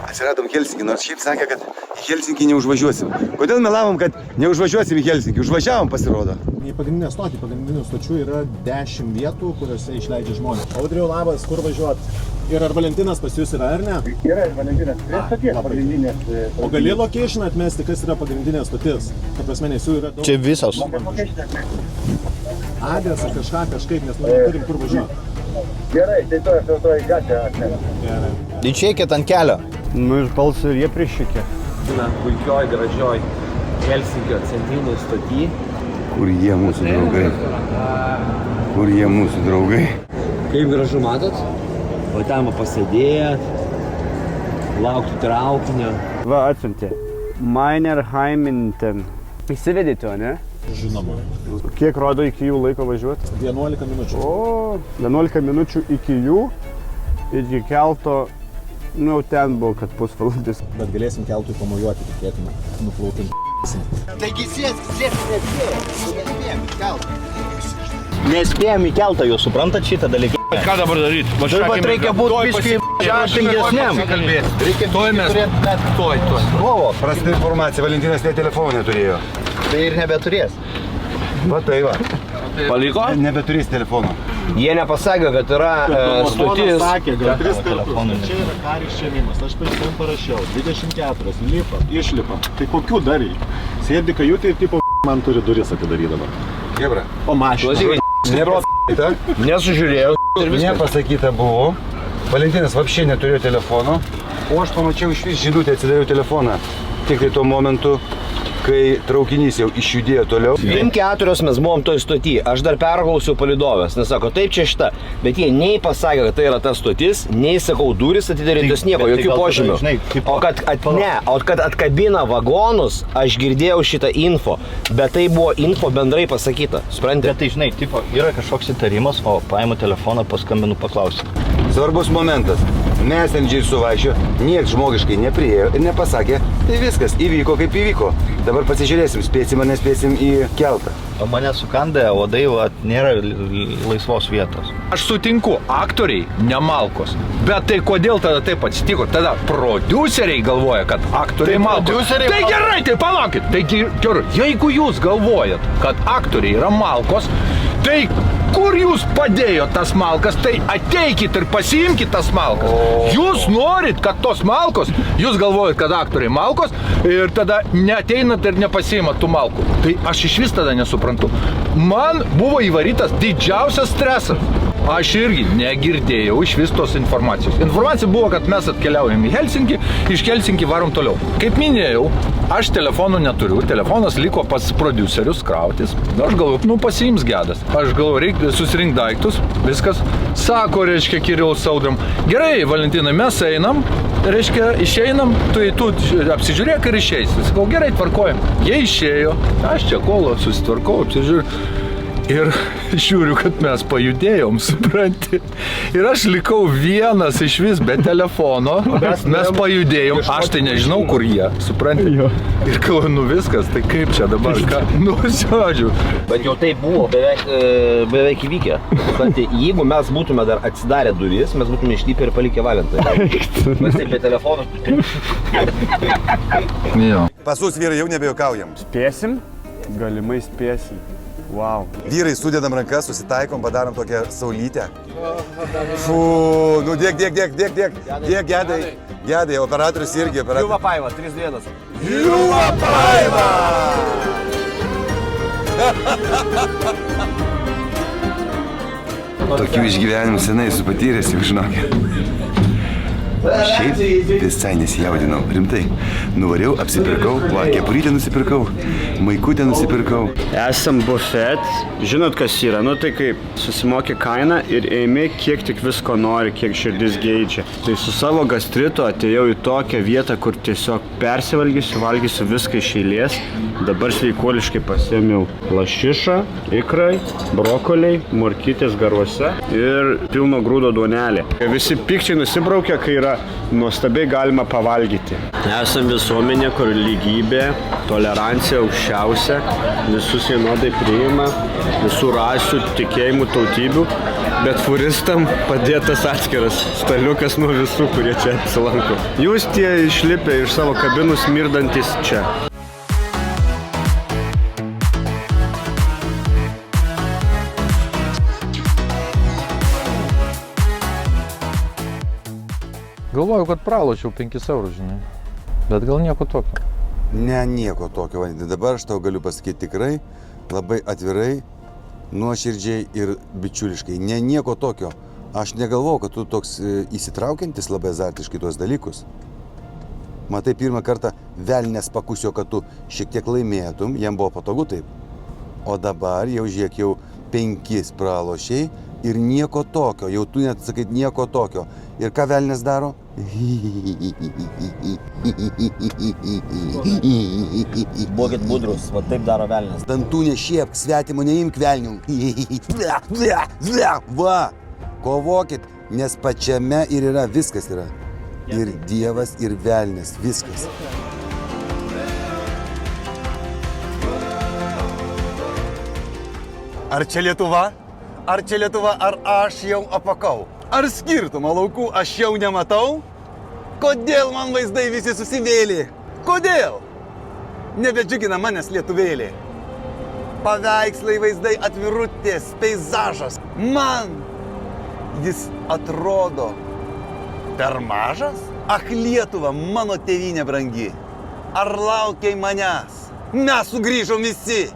atsiradom Helsinkį, nors šiaip sakė, kad į Helsinkį neužvažiuosim. Kodėl melavom, kad neužvažiuosim į Helsinkį? Užvažiavom, pasirodo. Į pagrindinę stotį, pagrindinių stočių yra 10 vietų, kuriuose išleidžia žmonės. Audriau, labas, kur važiuot? Ir ar Valentinas pas jūs yra, ar ne? Yra Valentinas, prie stoties pagrindinės. O gali location atmesti, kas yra pagrindinė stotis? Ta prasme, nes jų yra daug. Čia visos. Adresą kažkaip, nes mes turim kur važiuoti. Gerai, tai to į gatvę atmesti. Gerai. Išeikit ant kelio. Nu iš balsų ir jie prišykė. Puikioj, gražioj Helsinkio centrinėj stoty. Kur jie mūsų draugai? Kur jie mūsų draugai? Kaip gražu matot? O ten pasėdėjat, laukti traukinio. Va, atsiuntė. Meinerheiminten. Įsivedėte, ne? Žinoma. Kiek rodo iki jų laiko važiuoti? 11 minučių. O, 11 minučių iki jų. Iki kelto, nu, ten buvo, kad pusvalandis. Bet galėsim keltui pamojuoti, tikėtina. Nuplaukim. Taigi nespėjom į keltą, jūs suprantat šitą dalyką? Ką dabar daryti? Taip pat reikia būti biškai žaštingesniam. Reikia tuoj. Prasta informacija, Valentinas net telefono neturėjo. Tai ir nebeturės. Va tai va. Paliko? Nebeturės telefono. Jie nepasakė, kad yra stotis. Sakė, gal 3 kartus. Čia yra karis šiandienas. Aš prisimenu parašiau. 24. Lipa, išlipa. Tai kokių darai? Sėdi kajutė ir tipo man turi duris atidaryti dabar. Gebra. O mašina. Nepasakyta. Nesužiūrėjau. Nepasakyta buvo. Valentinas vapščiai neturėjo telefono. O aš pamačiau iš vis žinutę, atsidariau telefoną. Tik tai tuo momentu, kai traukinys jau išjudėjo toliau. 4 mes buvom toj stoty. Aš dar perklausiau palidovės, nes sako, taip čia šita. Bet jie nei pasakė, kad tai yra ta stotis, nei sakau, duris atidarytos nieko, jokių požymių. O kad atkabina vagonus, aš girdėjau šitą info. Bet tai buvo info bendrai pasakyta. Suprantate? Bet tai žinai, tipo, yra kažkoks įtarimas, o paimu telefoną, paskambinu, paklausiu. Svarbus momentas. Messenger suvaišio, nieks žmogiškai nepriėjo ir nepasakė. Tai viskas, įvyko kaip įvyko. Dabar pasižiūrėsim, spėsim ar nespėsim į keltą. O mane sukandė, o daiva nėra laisvos vietos. Aš sutinku, aktoriai nemalkos. Bet tai kodėl tada taip atsitiko? Tada prodiuseriai galvoja, kad aktoriai malkos. Tai gerai, tai palaukit. Tai gerai, jeigu jūs galvojat, kad aktoriai yra malkos, tai kur jūs padėjot tas malkas, tai ateikit ir pasiimkit tas malkas. Jūs norit, kad tos malkos, jūs galvojat, kad aktoriai malkos ir tada neateinat ir nepasiimat tų malkų. Tai aš iš vis tada nesuprantu. Man buvo įvarytas didžiausias stresas. Aš irgi negirdėjau iš vis tos informacijos. Informacija buvo, kad mes atkeliaujam į Helsinkį, iš Helsinkį varom toliau. Kaip minėjau, aš telefonų neturiu, telefonas liko pas prodiuserius krautis. Aš galvoju, pasiims Gedas. Aš galvoju, reikia susirinkti daiktus, viskas. Sako, reiškia, Kirilas Saudram, gerai, Valentinai, mes einam, reiškia, išeinam, tu apsižiūrėk ir išeisi. Sakau, gerai, tvarkojam. Jie išėjo, aš čia kolo susitvarkau, apsižiūrėjau. Ir žiūriu, kad mes pajudėjom, supranti. Ir aš likau vienas iš vis be telefono. Mes pajudėjom, aš tai nežinau, kur jie, supranti. Ir galvoju, viskas, tai kaip čia dabar, ką? Žodžiu. Bet jau tai buvo beveik įvykę. Supranti, jeigu mes būtume dar atsidarę duris, mes būtume išlypę ir palikę Valentą. Mes taip be telefonų. Pasus vyrai jau nebejuokaujam. Spėsim? Galimai spėsim. Wow. Vyrai sudedam rankas, susitaikom, padarom tokią saulytę. Dėk, Gedai, operatorius irgi. Jūva Paiva, 3 dienas. Jūva Paiva! Tokių išgyvenimų senai esu patyręs, jau žinokė. Šiaip visai nesijaudinau, rimtai. Nuvariau, apsipirkau, kepurytę nusipirkau, maikutę nusipirkau. Esam bufet, žinot kas yra, tai kaip susimoki kainą ir eimi kiek tik visko nori, kiek širdis geidžia. Tai su savo gastritu atėjau į tokią vietą, kur tiesiog persivalgysiu, valgysiu viską iš eilės. Dabar sveikuoliškai pasiėmiau lašišą, ikrai, brokoliai, morkytės garuose ir pilno grūdo duonelė. Visi pykčiai nusibraukia, kai yra nuostabiai galima pavalgyti. Esam visuomenė, kur lygybė, tolerancija aukščiausia, visus vienodai priima, visų rasių, tikėjimų, tautybių, bet furistam padėtas atskiras staliukas nuo visų, kurie čia apsilanko. Jūs tie išlipę iš savo kabinų smirdantis čia. Galvoju, kad pralošiau 5 eurų, žinai. Bet gal nieko tokio. Ne, nieko tokio. Dabar aš tau galiu pasakyti tikrai, labai atvirai, nuoširdžiai ir bičiuliškai. Ne, nieko tokio. Aš negalvau, kad tu toks įsitraukiantis labai azartiškai tuos dalykus. Matai, pirmą kartą velnės pakusio, kad tu šiek tiek laimėtum, jam buvo patogu taip. O dabar jau žiūrėk, jau 5 pralošiai ir nieko tokio. Jau tu net sakai nieko tokio. Ir ką velnės daro? Būkit budrus, va taip daro velnės. Dantų nešiepk, svetimo neimk velnių. Va, kovokit, nes pačiame ir yra, viskas yra. Ir Dievas, ir velnės, viskas. Ar čia Lietuva? Ar čia Lietuva, ar aš jau apakau? Ar skirtumo laukų aš jau nematau? Kodėl man vaizdai visi susivėlė? Kodėl? Nebedžiugina manęs lietuvėlė. Paveikslai, vaizdai, atvirutės, peizažas. Man jis atrodo per mažas? Ak, Lietuva, mano tėvynė brangi. Ar laukiai manęs? Mes sugrįžom visi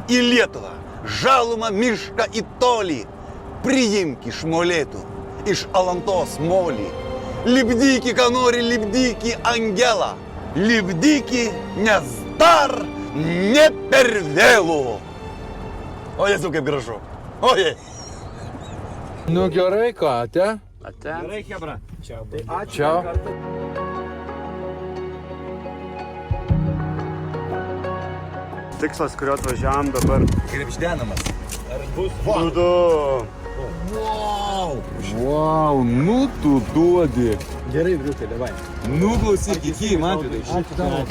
į Lietuvą. Žalumą, mišką į tolį. Priimk iš molėtų, iš alantos molį. Lipdyki, ką nori, lipdyki angelą. Lipdyki, nes dar ne per vėlų. O Jėzau, kaip gražu. Ojei. Nu gerai, ką, ate? Ate. Gerai, chebra. Čia. Tai ačiū. Čiau. Tikslas, kurio atvažiavam dabar. Krepšdenamas. Ar bus būdu? Wow, nu tu duodi. Gerai, Briukai, davai. Nu klausyk, iki, man. Ačiū tau.